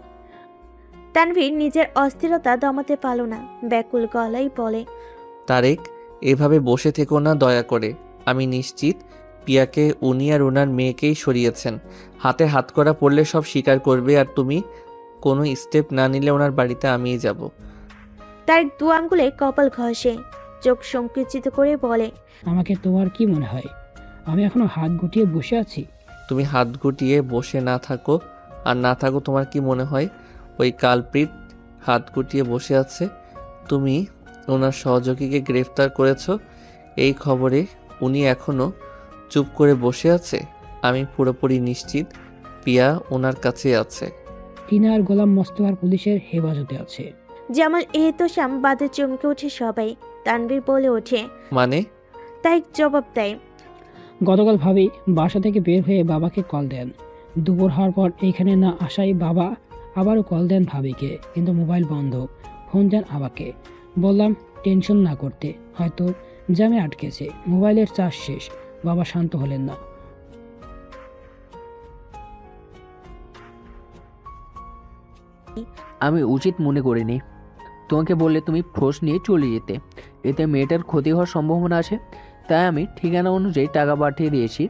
তানভীর নিজের অস্থিরতা দমাতে পারল না, ব্যাকুল গলায় বলে, তারেক, এভাবে বসে থেকো না দয়া করে। আমি নিশ্চিত পিয়াকে উনি আর ওনার মেয়েকেই সরিয়েছেন। হাতে হাত করা পড়লে সব স্বীকার করবে, আর তুমি কোনো স্টেপ না নিলে ওনার বাড়িতে আমিই যাব। তারেক দু আঙ্গুলে কপাল ঘষে চোখ সংকুচিত করে বলে, আমাকে তোমার কি মনে হয় আমি এখনো হাত গুটিয়ে বসে আছি? তুমি হাত গুটিয়ে বসে না থাকো আর না থাকো, তোমার কি মনে হয় ওই কালপ্রিট হাত গুটিয়ে বসে আছে? তুমি ওনার সহযোগীকে গ্রেফতার করেছো, এই খবরে উনি এখনো চুপ করে বসে আছে? আমি পুরোপুরি নিশ্চিত পিয়া ওনার কাছে আছে। টিনা আর গোলাম মোস্তফার পুলিশের হেফাজতে আছে। জামাল এহতশাম বাদে চমকে ওঠে সবাই। তানভীর বলে ওঠে। মানে? তাই জবাব দেয়। গতকাল ভাবি বাসা থেকে বের হয়ে বাবাকে কল দেন। দুপুর হওয়ার পর এইখানে না আসায় বাবা আবারও কল দেন ভাবিকে, কিন্তু মোবাইল বন্ধ। ফোন দেন আমাকে, বললাম টেনশন না করতে, হয়তো জ্যামে আটকেছে। মোবাইলের চার্জ শেষ। বাবা শান্ত হলেন না। আমি উচিত মনে করিনি। তোমাকে বললে তুমি ফোর্স নিয়ে চলে যেতে, এতে মেয়েটার ক্ষতি হওয়ার সম্ভাবনা আছে। তাই আমি ঠিকানা অনুযায়ী টাকা পাঠিয়ে দিয়েছি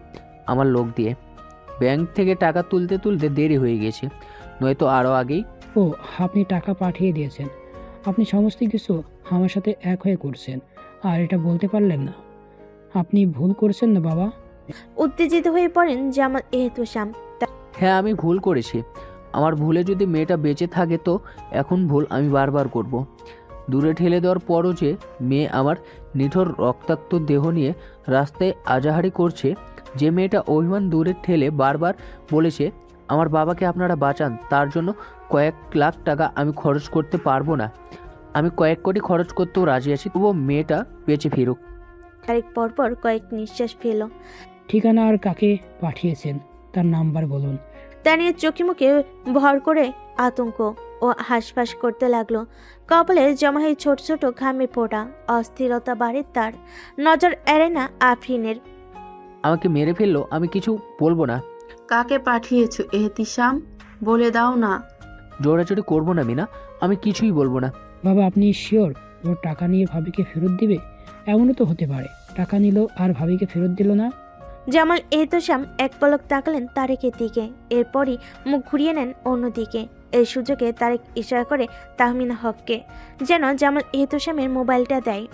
আমার লোক দিয়ে। ব্যাংক থেকে টাকা তুলতে তুলতে দেরি হয়ে গেছে, নয়তো আরও আগেই। ও, আপনি টাকা পাঠিয়ে দিয়েছেন। আপনি সমস্ত কিছু আমার সাথে এক হয়ে করছেন, আর এটা বলতে পারলেন না? আপনি ভুল করছেন না বাবা? উত্তেজিত হয়ে পড়েন জামাল এহতশাম। হ্যাঁ, আমি ভুল করেছি। আমার ভুলে যদি মেয়েটা বেঁচে থাকে তো এখন ভুল আমি বারবার করব। দূরে ঠেলে দেওয়ার পরও যে মেয়ে আমার নিথর রক্তাক্ত দেহ নিয়ে রাস্তায় আজাহারি করছে, যে মেয়েটা অভিমান দূরে ঠেলে বারবার বলেছে আমার বাবাকে আপনারা বাঁচান, তার জন্য কয়েক লাখ টাকা আমি খরচ করতে পারবো না, আমি কয়েক কোটি খরচ করতেও রাজি আছি, তবুও মেয়েটা বেঁচে ফিরুক। তারেক পরপর কয়েক নিঃশ্বাস ফেল। ঠিকানা আর কাকে পাঠিয়েছেন তার নাম্বার বলুন। তানিয়ার চোখে মুখে ভর করে আতঙ্ক ও হাঁসফাঁস করতে লাগলো। কপালে জমা হয়ে ছোট ছোট ঘামে ফোটা। অস্থিরতা বাড়ে তার। নজর এড়ে না আফরিনের। আমাকে মেরে ফেললো, আমি কিছু বলবো না। কাকে পাঠিয়েছো এহতিশাম? বলে দাও না। জোরাজোরি করবো না মিনা, আমি কিছুই বলবো না। বাবা, আপনি শিওর ওর টাকা নিয়ে ভাবিকে ফেরত দিবে? এমনও তো হতে পারে টাকা নিল আর ভাবিকে ফেরত দিল না। জামাল এহতশাম এক পলক তাকালেন তারেকের দিকে, এরপরই মুখ ঘুরিয়ে নেন অন্যদিকে। এই সুযোগে তারেক ইশারা করে তাহমিনা হককে যেন জামাল এহতশামের মোবাইলটা দেয়।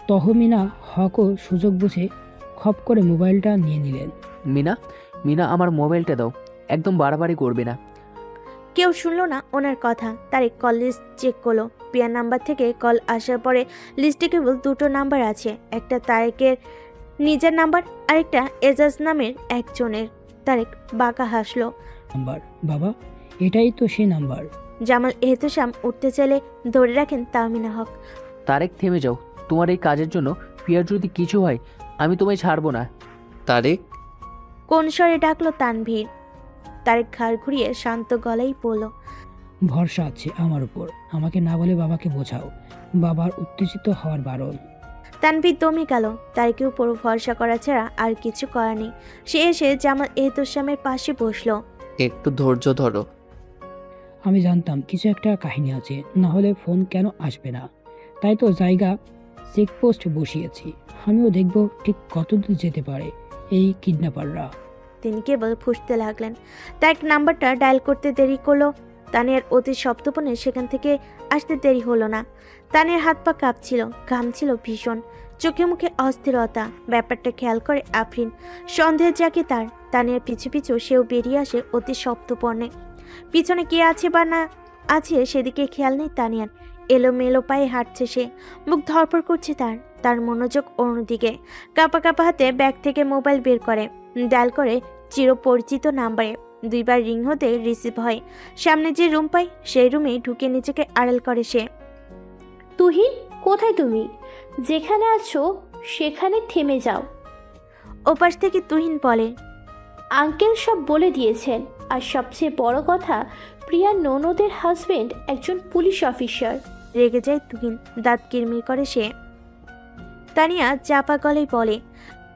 তহমিনা হকও সুযোগ বুঝে খপ করে মোবাইলটা নিয়ে নিলেন। মিনা আমার মোবাইলটা দাও, একদম বাড়াবাড়ি করবে না। কেউ শুনলো না ওনার কথা। তারেক কল লিস্ট চেক করলো। পিয়ার নাম্বার থেকে কল আসার পরে লিস্টে কেবল দুটো নাম্বার আছে, একটা তারেকের নিজের নাম্বার, আরেকটা এজাজ নামের একজনের। তারেক বাঁকা হাসলো। নাম্বার? বাবা, এটাই তো সেই নাম্বার। জামাল এহতশাম উঠতে চাইলে ধরে রাখেন তাহমিনা হক। তারেক, থেমে যাও। তোমার এই কাজের জন্য পিয়ার যদি কিছু হয় আমি তোমায় ছাড়বো না। তারেক, কোন স্বরে ডাকলো তানভীর। তারেক ঘাড় ঘুরিয়ে শান্ত গলায় বলল। ভরসা আছে আমার উপর, আমাকে না বলে বাবাকে বোঝাও। বাবার উত্তেজিত হওয়ার বারণ। তানভীর দমে গেল। তারেকের উপর ভরসা করা ছাড়া আর কিছু করার নেই। সে এসে জামাল এহতশামের পাশে বসলো। একটু ধৈর্য ধরো। আমি জানতাম কিছু একটা কাহিনী আছে, না হলে ফোন কেন আসবে না। তাই তো জায়গা চেকপোস্ট বসিয়েছি। আমিও দেখব ঠিক কতদূর যেতে পারে এই কিডন্যাপাররা। তিনি কেবল ফুঁসতে লাগলেন। তারেক নাম্বারটা ডায়াল করতে দেরি করলো। তানিয়ার অতি সপ্তপনে সেখান থেকে আসতে দেরি হলো না। তানিয়ার হাত পা কাঁপছিল, ঘামছিল ভীষণ, চোখে মুখে অস্থিরতা। ব্যাপারটা খেয়াল করে আফরিন। সন্দেহ জাগে তার। তানিয়ার পিছু পিছু সেও বেরিয়ে আসে অতি সপ্তপর্ণে। পিছনে কে আছে বা না আছে সেদিকে খেয়াল নেই তানিয়ার। এলোমেলো পায়ে হাঁটছে সে, মুখ ধরপড় করছে তার। তার মনোযোগ অন্যদিকে। কাঁপা কাঁপা হাতে ব্যাগ থেকে মোবাইল বের করে, ডায়াল করে চিরপরিচিত নাম্বারে। দুইবার রিং হতে রিসিভ হয়। সামনে যে রুম পাই সেই রুমে ঢুকে নিজেকে আড়াল করে সে। তুহিন, কোথায় তুমি? যেখানে আছো সেখানে থেমে যাও। ওপাশ থেকে তুহিন বলে। আঙ্কেল সব বলে দিয়েছেন, আর সবচেয়ে বড় কথা, প্রিয়ার ননদের হাজবেন্ড একজন পুলিশ অফিসার। রেগে যায় তুহিন, দাঁত কিরমির করে সে। তানিয়া চাপা গলায় বলে।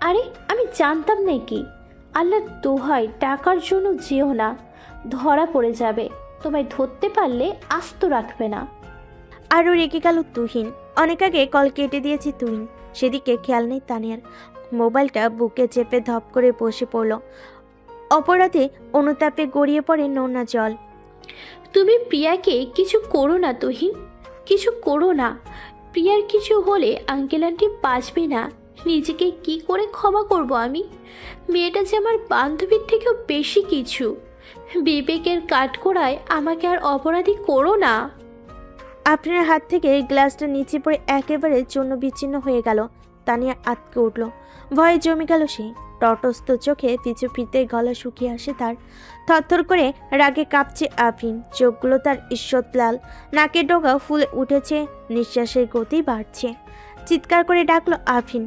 আরে আমি জানতাম নাকি? আল্লাহ দোহাই, টাকার জন্য যেও না, ধরা পড়ে যাবে। তোমায় ধরতে পারলে আস্ত রাখবে না। আরও রেগে গেল তুহিন। অনেক আগে কল কেটে দিয়েছে তুহিন, সেদিকে খেয়াল নেই তানিয়ার। মোবাইলটা বুকে চেপে ধপ করে বসে পড়ল। অপরাধে অনুতাপে গড়িয়ে পড়ে নোনা জল। তুমি প্রিয়াকে কিছু করো না তুহিন, কিছু করো না। প্রিয়ার কিছু হলে আঙ্কেল আন্টি বাঁচবে না। নিজেকে কি করে ক্ষমা করব আমি? মেয়েটা যে আমার বান্ধবীর থেকেও বেশি কিছু। বিবেকের কাঠগোড়ায় আমাকে আর অপরাধী করো না। আপনার হাত থেকে গ্লাসটা নিচে পড়ে একেবারে চূর্ণ বিচ্ছিন্ন হয়ে গেল। তানিয়া আটকে উঠল। ভয়ে জমে গেল সে। তটস্থ চোখে পিছু ফিরতে গলা শুকিয়ে আসে তার। থরথর করে রাগে কাঁপছে আফরিন, চোখগুলো তার ঈষৎ লাল, নাকের ডগা ফুলে উঠেছে, নিঃশ্বাসের গতি বাড়ছে। চিৎকার করে ডাকলো আফরিন।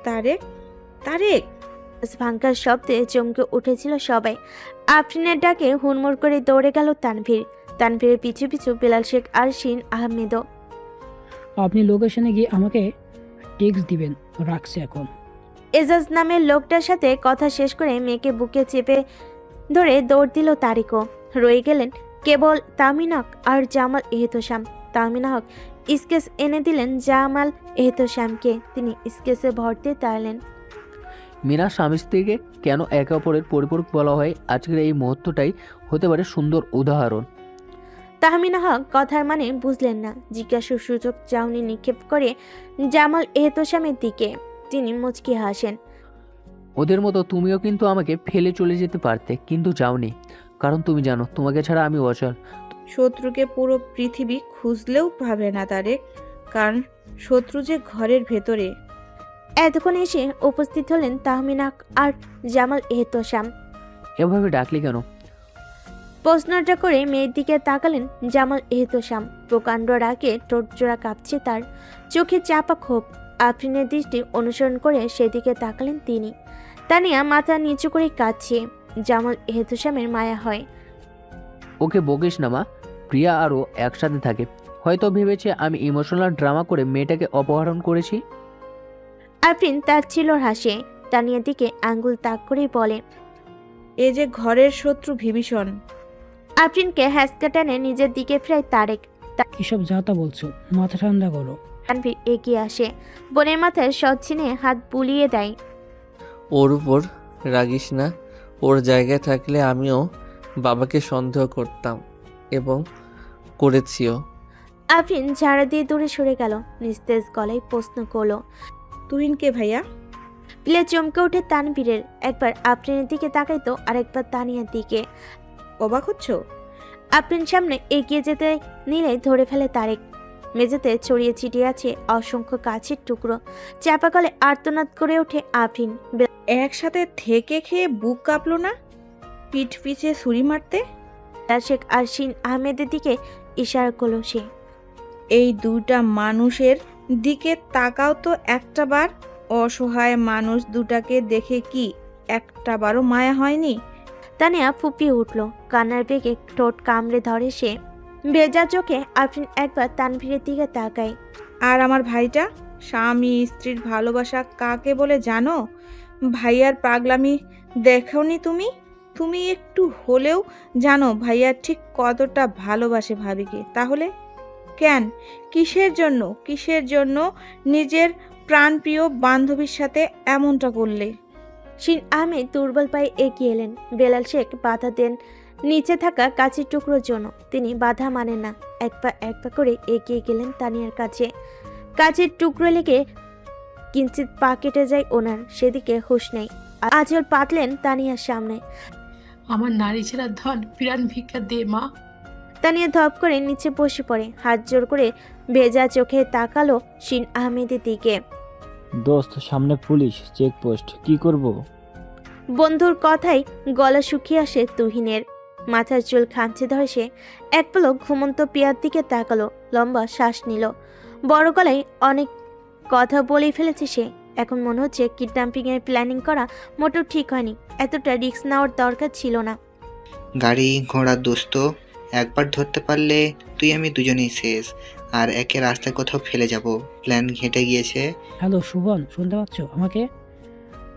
তারেক, তারেক! ভাঙ্গার শব্দে চমকে উঠেছিল সবাই। আফরিনের ডাকে হুড়মুড় করে দৌড়ে গেল তানভীর। তানভীরের পিছু পিছু বেলাল শেখ আর শিন আহমেদও। আপনি লোকেশনে গিয়ে আমাকে টেক্সট দিবেন, রাখছি এখন। এজাজ নামের লোকটার সাথে কথা শেষ করে মেয়েকে বুকে চেপে ধরে দৌড় দিল তারিকও। রয়ে গেলেন কেবল তামিন হক আর জামাল এহতশাম। তামিন হক স্কেচ এনে দিলেন জামাল এহতশামকে। তিনি স্কেচে ভরতে তাড়লেন। মিনা স্বামী স্ত্রীকে কেন একে অপরের পরিপূরক বলা হয়, আজকের এই মুহূর্তটাই হতে পারে সুন্দর উদাহরণ। তাহমিনা হক কথার মানে বুঝলেন না। জিজ্ঞাসার সুযোগ চাউনি নিক্ষেপ করে জামাল এহতশামের দিকে। তিনি মুচকি হাসেন। ওদের মতো তুমিও কিন্তু আমাকে ফেলে চলে যেতে পারতে, কিন্তু যাওনি, কারণ তুমি জানো তোমাকে ছাড়া আমি অচল। শত্রুকে পুরো পৃথিবী খুঁজলেও পাবে না তারেক, কারণ শত্রু যে ঘরের ভেতরে। এতক্ষণ এসে উপস্থিত হলেন তাহমিনা হক আর জামাল এহতশাম। এভাবে ডাকলি কেন? প্রশ্নটা করে মেয়ের দিকে তাকালেন জামাল এহতশাম। প্রকাণ্ড রাগে ঠোঁটজোড়া কাঁপছে তার, চোখে চাপা ক্ষোভ। আফরিনের দৃষ্টি অনুসরণ করে সেদিকে তাকালেন তিনি। তানিয়া মাথা নিচু করে কাঁদছে। জামাল এহতশামের মায়া হয়। ওকে বকিস না মা, প্রিয়া আরও একসাথে থাকে, হয়তো ভেবেছে আমি ইমোশনাল ড্রামা করে মেয়েটাকে অপহরণ করেছি। আফরিন তার ছিল হাসে। তানিয়ার দিকে আঙ্গুল তাক করে বলে, এ যে ঘরের শত্রু বিভীষণ। আফরিনকে হ্যাসকা টেনে নিজের দিকে ফেরায় তারেক। কিসব যাতা বলছো, মাথা ঠান্ডা করো। তানভীর এগিয়ে আসে, বোনের মাথায় সচ্ছিনে হাত বুলিয়ে দেয়। ওর উপর রাগিস না, ওর জায়গায় থাকলে আমিও বাবাকে সন্দেহ করতাম এবং করেছিও। আফরিন ঝাড়া দিয়ে দূরে সরে গেল। নিস্তেজ গলায় প্রশ্ন করলো, তুহিনকে ভাইয়া? প্লে চমকে ওঠে তানভীরের। একবার আফরিনের দিকে তাকাইতো, আরেকবার তানিয়ার দিকে। অবাক হচ্ছ? আফরিন সামনে এগিয়ে যেতে নিলে ধরে ফেলে তারেক। মেঝেতে ছড়িয়ে ছিটিয়ে আছে অসংখ্য কাছের টুকরো। চাপা গলে আর্তনাদ করে ওঠে আফরিন। একসাথে থেকে খেয়ে বুক কাঁপলো না পিঠ পিছে ছুরি মারতে? বেলাল শেখ আর শিন আহমেদের দিকে ইশারা করলো সে। এই দুটা মানুষের দিকে তাকাও তো একটাবার। অসহায় মানুষ দুটাকে দেখে কি একটাবারও মায়া হয়নি? তানিয়া ফুপিয়ে উঠল। কান্নার বেগে ঠোঁট কামড়ে ধরে সে। ভেজা চোখে আফরিন একবার তানভীরের দিকে তাকায়। আর আমার ভাইটা? স্বামী স্ত্রীর ভালোবাসা কাকে বলে জানো? ভাইয়ার পাগলামি দেখোনি তুমি? তুমি একটু হলেও জানো ভাইয়া ঠিক কতটা ভালোবাসে ভাবিকে? তাহলে কেন, কিসের জন্য নিজের প্রাণপ্রিয় বান্ধবীর সাথে এমনটা করলে? শিন আহমেদ দুর্বল পায়ে এগিয়ে এলেন। বেলাল শেখ বাধা দেন নিচে থাকা কাছের টুকরোর জন্য। তিনি বাধা মানেন না। এক পা করে এগিয়ে গেলেন তানিয়ার কাছে। কাছের টুকরো লেগে কিঞ্চিত পা কেটে যায় ওনার, সেদিকে হুঁশ নেই। আঁচল পাতলেন তানিয়ার সামনে। আমার নারী ছেলের ধন প্রাণ ভিক্ষা দে মা। তানিয়া ধপ করে নিচে বসে পড়ে, হাত জোর করে ভেজা চোখে তাকালো শিন আহমেদের দিকে। দোস্ত, সামনে পুলিশ চেকপোস্ট, কি করব? বন্ধুর কথাই গলা শুকিয়ে আসে তুহিনের। মাথার চুল খামচে ধরে সে এক পলক ঘুমন্ত পিয়ার দিকে তাকালো, লম্বা শ্বাস নিল। বড় গলায় অনেক কথা বলেই ফেলেছে সে। এখন মনে হচ্ছে কিডন্যাপিং এর প্ল্যানিং করা মোটেও ঠিক হয়নি। এতটা রিস্ক নেওয়ার দরকার ছিল না। গাড়ি ঘোড়া দোস্ত, একবার ধরতে পারলে তুই আমি দুজনেই শেষ, আর একে রাস্তায় কোথাও ফেলে যাব। প্ল্যান ঘেঁটে গিয়েছে। হ্যালো শুভন, শুনতে পাচ্ছ আমাকে?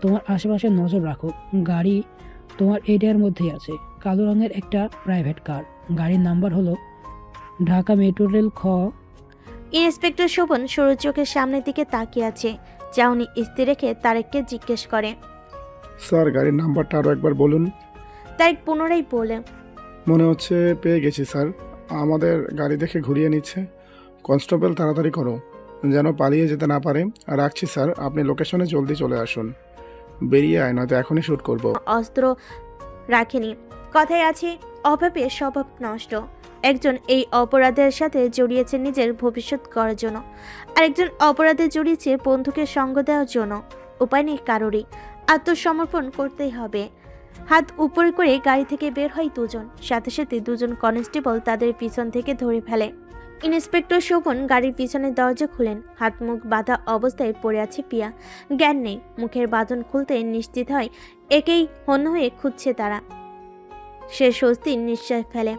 তোমার আশেপাশে নজর রাখো। গাড়ি তোমার এরিয়ার মধ্যেই আছে। কালো রঙের একটা প্রাইভেট কার। গাড়ির নাম্বার হলো ঢাকা মেট্রো রেল খ। ইন্সপেক্টর শোভন সরু চোখের সামনের দিকে তাকিয়ে আছে। চাউনি স্থির রেখে তারেককে জিজ্ঞেস করে, স্যার গাড়ির নাম্বারটা আরও একবার বলুন। তারেক পুনরায় বলে, মনে হচ্ছে পেয়ে গেছি স্যার। আমাদের গাড়ি দেখে ঘুরিয়ে নিচ্ছে। কনস্টেবল তাড়াতাড়ি করো, যেন পালিয়ে যেতে না পারে। আর রাখছি স্যার, আপনি লোকেশনে জলদি চলে আসুন। বেরিয়ে আয়, নয়তো এখনই শ্যুট করব। অস্ত্র রাখেনি। কথায় আছে অভাবে স্বভাব নষ্ট। একজন এই অপরাধের সাথে জড়িয়েছে নিজের ভবিষ্যৎ করার জন্য, আরেকজন অপরাধে জড়িয়েছে বন্ধুকে সঙ্গ দেওয়ার জন্য। উপায় নেই কারোরই, আত্মসমর্পণ করতেই হবে। হাত উপরে করে গাড়ি থেকে বের হয় দুজন, সাথে সাথে দুজন কনস্টেবল তাদের পিছন থেকে ধরে ফেলে। ইন্সপেক্টর শোভন গাড়ির পিছনের দরজা খুলেন। হাত মুখ বাঁধা অবস্থায় পড়ে আছে পিয়া, জ্ঞান নেই। মুখের বাঁধন খুলতে নিশ্চিত হয় একেই হন্য হয়ে খুঁজছে তারা। সে স্বস্তির নিঃশ্বাস ফেলে।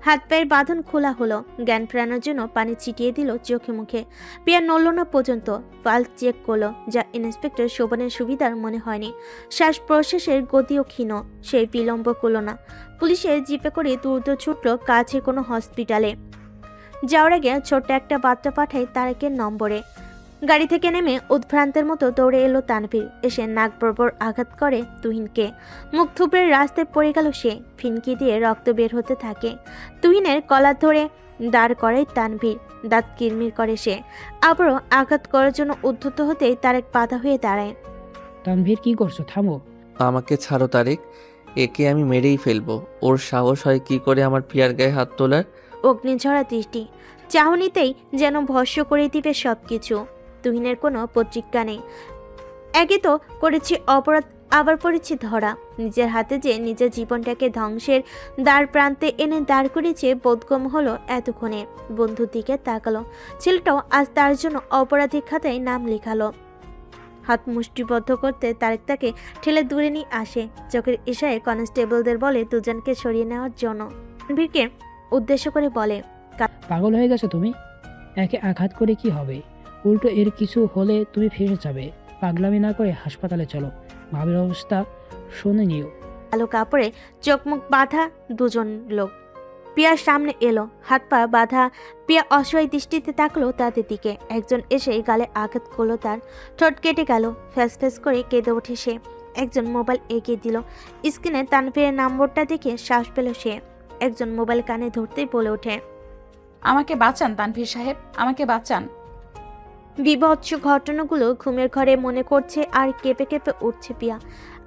হাত পায়ের বাঁধন খোলা হলো। জ্ঞান ফেরানোর জন্য পানি ছিটিয়ে দিল চোখে মুখে। পিয়া নড়ল না পর্যন্ত। পালস চেক করলো, যা ইন্সপেক্টর শোভনের সুবিধার মনে হয়নি। শ্বাস প্রশ্বাসের গতিও ক্ষীণ। সে বিলম্ব করল না। পুলিশের জিপে করে দ্রুত ছুটল কাছে কোনো হসপিটালে। যাওয়ার আগে ছোট্ট একটা বার্তা পাঠায় তারেকের নম্বরে। গাড়ি থেকে নেমে উদ্ভ্রান্তের মতো দৌড়ে এলো তানভীর। এসে নাক বরাবর আঘাত করে তুহিনকে। মুখ থুবড়ে রাস্তায় পড়ে গেল সে। ফিনকি দিয়ে রক্ত বের হতে থাকে। তুহিনের কলার ধরে দাঁড় করে তানভীর। দাঁত কিরমির করে সে। আবারও আঘাত করার জন্য উদ্ধত হতেই তারেক বাধা হয়ে দাঁড়ায়। তানভীর কি করছো, থামো। আমাকে ছাড়ো তারেক, একে আমি মেরেই ফেলবো। ওর সাহস হয় কি করে আমার পিয়ার গায়ে হাত তোলার? অগ্নিঝরা দৃষ্টি, চাহনিতেই যেন ভস্য করে দিবে সবকিছু। তুহিনের কোনো প্রতিজ্ঞা নেই। একে তো করেছি অপরাধ, আবার পড়েছি ধরা। নিজের হাতে যে নিজের জীবনটাকে ধ্বংসের দ্বার প্রান্তে এনে দাঁড় করেছে বোধগম্য হলো এতক্ষণে। বন্ধুর দিকে তাকালো। ছেলেটাও আজ তার জন্য অপরাধী খাতায় নাম লেখালো। হাত মুষ্টিবদ্ধ করতে তারেক তাকে ঠেলে দূরে নিয়ে আসে। চোখের ইশারায় কনস্টেবলদের বলে দুজনকে সরিয়ে নেওয়ার জন্য। তানভীরকে উদ্দেশ্য করে বলে, পাগল হয়ে গেছো তুমি? একে আঘাত করে কি হবে? উল্টো এর কিছু হলে তুমি ফেসে যাবে। পাগলামি না করে হাসপাতালে চলো। ভাবের অবস্থা শুনে নিও। কালো কাপড়ে চোখ মুখ বাঁধা দুজন লোক পিয়ার সামনে এলো, হাত পা বাঁধা। পিয়া অসহায় দৃষ্টিতে তাকলো তাদের দিকে। একজন এসে গালে আঘাত করলো তার। ঠোঁট কেটে গেল। ফ্যাস ফ্যাস করে কেঁদে ওঠে সে। একজন মোবাইল এগিয়ে দিল। স্ক্রিনে তানভীরের নম্বরটা দেখে শ্বাস পেল সে। একজন মোবাইল কানে ধরতেই বলে ওঠে, আমাকে বাঁচান তানভীর সাহেব, আমাকে বাঁচান। বিভৎস ঘটনাগুলো ঘুমের ঘরে মনে করছে আর কেঁপে কেঁপে উঠছে পিয়া।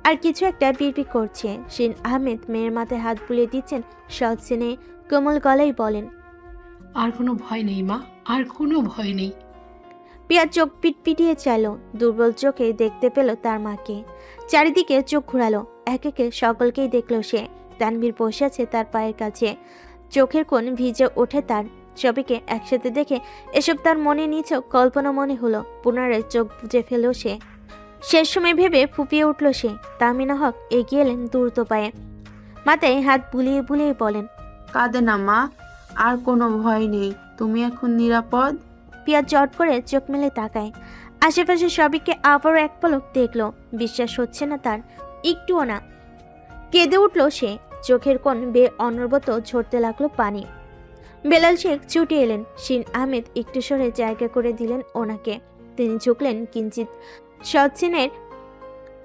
আর কিছু একটা বিড়বিড় করছে। শিন আহমেদ মেয়ের মাথায় হাত বুলিয়ে দিচ্ছেন। সৎ সিনে কোমল গলায় বলেন, আর কোনো ভয় নেই মা, আর কোনো ভয় নেই। পিয়া চোখ পিটপিটিয়ে চাইল। দুর্বল চোখে দেখতে পেল তার মাকে। চারিদিকে চোখ ঘুরালো। এক একে সকলকেই দেখল সে। তানভীর বসে আছে তার পায়ের কাছে। চোখের কোণ ভিজে ওঠে তার। সবাইকে একসাথে দেখে এসব তার মনে নিছক কল্পনা মনে হলো। পুনরায় চোখ বুজে ফেল সে। শেষ সময় ভেবে ফুপিয়ে উঠল সে। তামিনা হক এগিয়ে এলেন দ্রুত পায়ে। মাথায় হাত বুলিয়ে বুলিয়ে বলেন, কাঁদে না মা, আর কোনো ভয় নেই, তুমি এখন নিরাপদ। পিয়া চট করে চোখ মেলে তাকায়। আশেপাশে সবাইকে আবারও এক পলক দেখলো। বিশ্বাস হচ্ছে না তার, একটুও না। কেঁদে উঠল সে। চোখের কোণ বেয়ে অনবরত ঝরতে লাগলো পানি। বেলাল শেখ ছুটে এলেন। শিন আহমেদ একটু সরে জায়গা করে দিলেন ওনাকে। তিনি ঝুঁকলেন কিঞ্চিত। সৎসিনের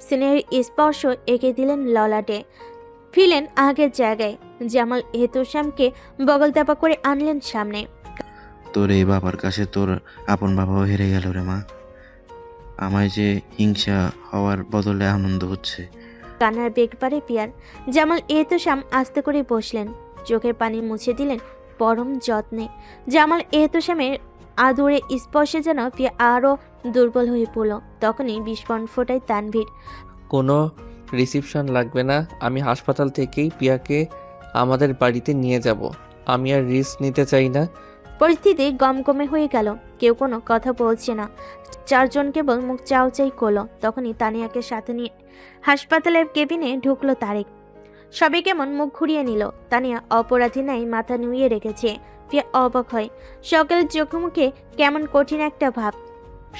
সিনের স্পর্শ এঁকে দিলেন ললাটে। ফিরলেন আগের জায়গায়। জামাল এহতশামকে বগল দাপা করে আনলেন সামনে। তোর এই বাবার কাছে তোর আপন বাবাও হেরে গেল রে মা। আমায় যে হিংসা হওয়ার বদলে আনন্দ হচ্ছে। কান্নার বেগ বাড়ে পিয়ার। জামাল এহতশাম আস্তে করে বসলেন। চোখের পানি মুছে দিলেন পরম যত্নে। জামাল এহতশামের আদুরে স্পর্শে যেন পিয়া আরও দুর্বল হয়ে পড়ল। তখনই বিস্ফোরণ ফোটায় তানভীর। কোনো রিসিপশন লাগবে না, আমি হাসপাতাল থেকেই পিয়াকে আমাদের বাড়িতে নিয়ে যাব। আমি আর রিস্ক নিতে চাই না। পরিস্থিতি গমগমে হয়ে গেল। কেউ কোনো কথা বলছে না। চারজন কেবল মুখ চাউচাই করলো। তখনই তানিয়াকে সাথে নিয়ে হাসপাতালের কেবিনে ঢুকলো তারেক। সবাই কেমন মুখ ঘুরিয়ে নিল। তানিয়া অপরাধী নাই মাথা নুইয়ে রেখেছে। পিয়া অবাক হয়। সকলের চোখে মুখে কেমন কঠিন একটা ভাব।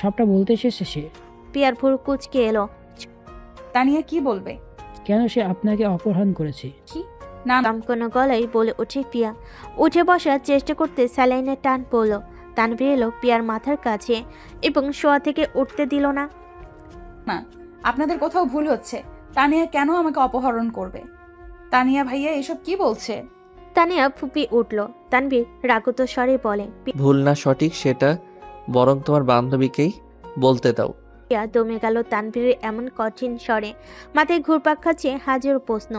সবটা বলতে এসেছে সে। পিয়ার ভুরু কুচকে এলো। তানিয়া কি বলবে? কেন সে আপনাকে অপহরণ করেছে? কি না না, কোনো গলায় বলে ওঠে পিয়া। উঠে বসার চেষ্টা করতে স্যালাইনের টান পড়লো। তানভীর এলো পিয়ার মাথার কাছে এবং শোয়া থেকে উঠতে দিল না। না, আপনাদের কোথাও ভুল হচ্ছে। তানিয়া কেন আমাকে অপহরণ করবে? তানিয়া ভাইয়া এসব কি বলছে? তানিয়া ফুপিয়ে উঠল। তানভীর রাগত স্বরে বলে, ভুল না সঠিক সেটা বরং তোমার বান্ধবীকেই বলতে দাও। পিয়া দমে গেল তানভীরের এমন কঠিন স্বরে। মাথায় ঘুরপাক খাচ্ছে হাজারো প্রশ্ন।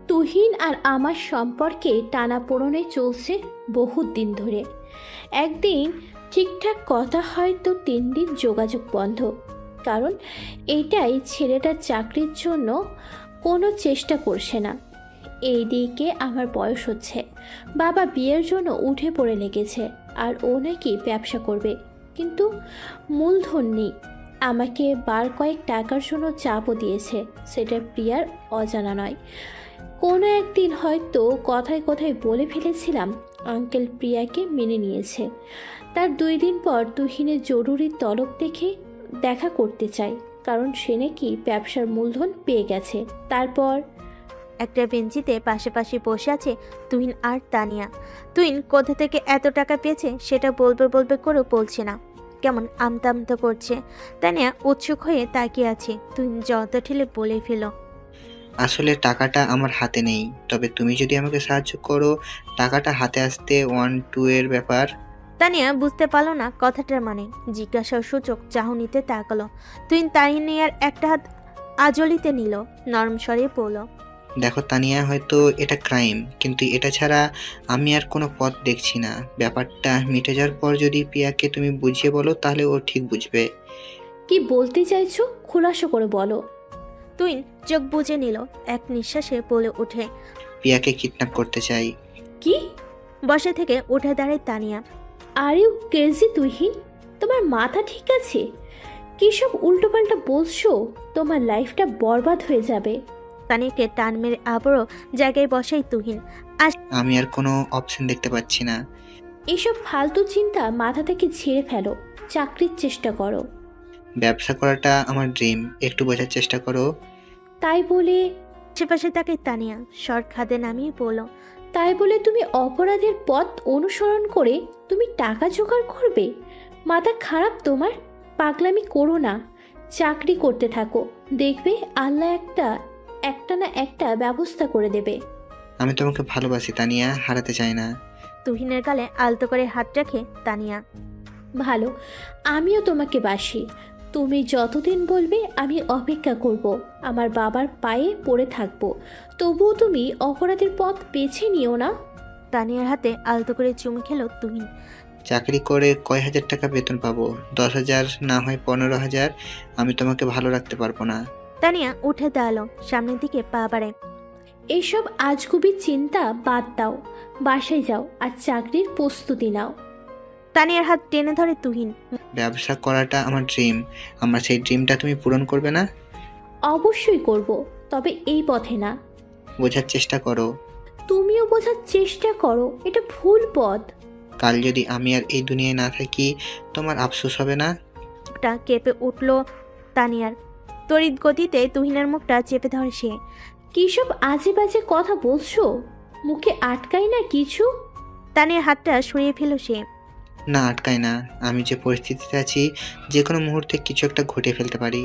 তুহিন আর আমার সম্পর্কে টানাপোড়েনে চলছে বহুত দিন ধরে। একদিন ঠিকঠাক কথা হয়তো 3 দিন যোগাযোগ বন্ধ। কারণ এইটাই ছেলেটার চাকরির জন্য কোনো চেষ্টা করছে না। এইদিকে আমার বয়স হচ্ছে, বাবা বিয়ের জন্য উঠে পড়ে লেগেছে, আর ও নাকি ব্যবসা করবে, কিন্তু মূলধন নেই। আমাকে বার কয়েক টাকার জন্য চাপও দিয়েছে, সেটা প্রিয়ার অজানা নয়। কোনো একদিন হয়তো কথায় কথায় বলে ফেলেছিলাম, আঙ্কেল প্রিয়াকে মেনে নিয়েছে। তার 2 দিন পর তুহিনের জরুরি তলব দেখে দেখা করতে চাই, কারণ সে নাকি ব্যবসার মূলধন পেয়ে গেছে। তারপর একটা বেঞ্চিতে পাশাপাশি বসে আছে তুহিন আর তানিয়া। তুহিন কোথা থেকে এত টাকা পেয়েছে সেটা বলবে করেও বলছে না, কেমন আমতা আমতা করছে। তানিয়া উৎসুক হয়ে তাকিয়ে আছে। তুহিন যত ঠেলে বলে ফেল, আসলে টাকাটা আমার হাতে নেই, তবে তুমি যদি আমাকে সাহায্য করো টাকাটা হাতে আসতে 1-2 এর ব্যাপার। তানিয়া বুঝতে পারল না কথাটার মানে। জিজ্ঞাসার সূচক চাহনিতে তাকালো। তুহিন তানিয়ার একটা হাত আজলিতে নিল, নরম স্বরে বলল, দেখো তানিয়া, হয়তো এটা ক্রাইম, কিন্তু এটা ছাড়া আমি আর কোনো পথ দেখছি না। ব্যাপারটা মিটে যাওয়ার পর যদি প্রিয়াকে তুমি বুঝিয়ে বলো তাহলে ও ঠিক বুঝবে। কি বলতে চাইছো খোলাসা করে বলো। তুহিন চোখ বুজে নিল, এক নিঃশ্বাসে বলে ওঠে, প্রিয়াকে কিডন্যাপ করতে চাই। কি? বসে থেকে উঠে দাঁড়ায় Tania. Are you crazy Tuhin? তোমার মাথা ঠিক আছে? কী সব উল্টোপাল্টা বলছো? তোমার লাইফটা বরবাদ হয়ে যাবে। তানিয়াকে টান মেরে আবারও জায়গায় বসাই তুহিন। আমি আর কোনো অপশন দেখতে পাচ্ছি না। এসব ফালতু চিন্তা মাথা থেকে ঝেড়ে ফেলো, চাকরির চেষ্টা করো। ব্যবসা করাটা আমার ড্রিম, একটু বোঝার চেষ্টা করো। তাই বলে আশেপাশে তাকে তানিয়া শর্ট খাদে নামিয়ে বলল, তাই বলে তুমি অপরাধের পথ অনুসরণ করে তুমি টাকা জোগাড় করবে? মাথা খারাপ তোমার? পাগলামি করো না, চাকরি করতে থাকো, দেখবে আল্লাহ একটা না একটা ব্যবস্থা করে দেবে। আমি তোমাকে ভালোবাসি তানিয়া, হারাতে চাই না। তুহিনের গালে আলতো করে হাত রাখে তানিয়া। ভালো, আমিও তোমাকে বাসি। তুমি যতদিন বলবে আমি অপেক্ষা করব, আমার বাবার পায়ে পড়ে থাকবো, তবুও তুমি অপরাধের পথ বেছে নিও না। তানিয়ার হাতে আলতো করে চুমু খেলো তুহিন। চাকরি করে কয় হাজার টাকা বেতন পাবো? 10,000 না হয় 15,000। আমি তোমাকে ভালো রাখতে পারবো না। তানিয়া উঠে দাঁড়ালো, সামনের দিকে পা বাড়ায়। এইসব আজগুবি চিন্তা বাদ দাও, বাসায় যাও আর চাকরির প্রস্তুতি নাও। তানিয়ার হাত টেনে ধরে তুহিন। ব্যবসা করাটা আমার ড্রিম, আমার সেই ড্রিমটা তুমি পূরণ করবে না? অবশ্যই করব, তবে এই পথে না। বোঝার চেষ্টা করো। তুমিও বোঝার চেষ্টা করো, এটা ভুল পথ। কাল যদি আমি আর এই দুনিয়ায় না থাকি তোমার আফসোস হবে না? মুখটা কেঁপে উঠল তানিয়ার। তড়িৎ গতিতে তুহিনের মুখটা চেপে ধরে সে। কী সব আজে বাজে কথা বলছো? মুখে আটকাই না কিছু? তানিয়ার হাতটা সরিয়ে ফেল সে। না, আটকায় না। আমি যে পরিস্থিতিতে আছি যে কোনো মুহূর্তে কিছু একটা ঘটে ফেলতে পারি।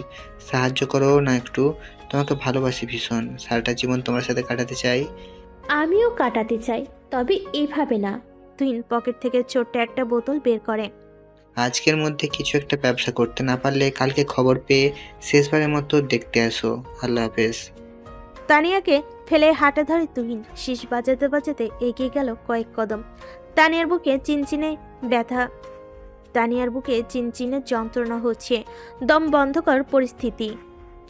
সাহায্য করো না একটু, তোমাকে ভালোবাসি ভীষণ, সারাটা জীবন তোমার সাথে কাটাতে চাই। আমিও কাটাতে চাই, তবে এভাবে না। তুহিন পকেট থেকে ছোট্ট একটা বোতল বের করে। আজকের মধ্যে কিছু একটা ব্যবসা করতে না পারলে কালকে খবর পেয়ে শেষবারের মতো দেখতে আসো। আল্লাহ হাফেজ। তানিয়াকে ফেলে হাঁটা ধরে তুহিন। শীষ বাজাতে বাজাতে এগিয়ে গেল কয়েক কদম। তানিয়ার বুকে চিনচিনে ব্যথা, তানিয়ার বুকে চিনচিনে যন্ত্রণা হচ্ছে। দম বন্ধকর পরিস্থিতি।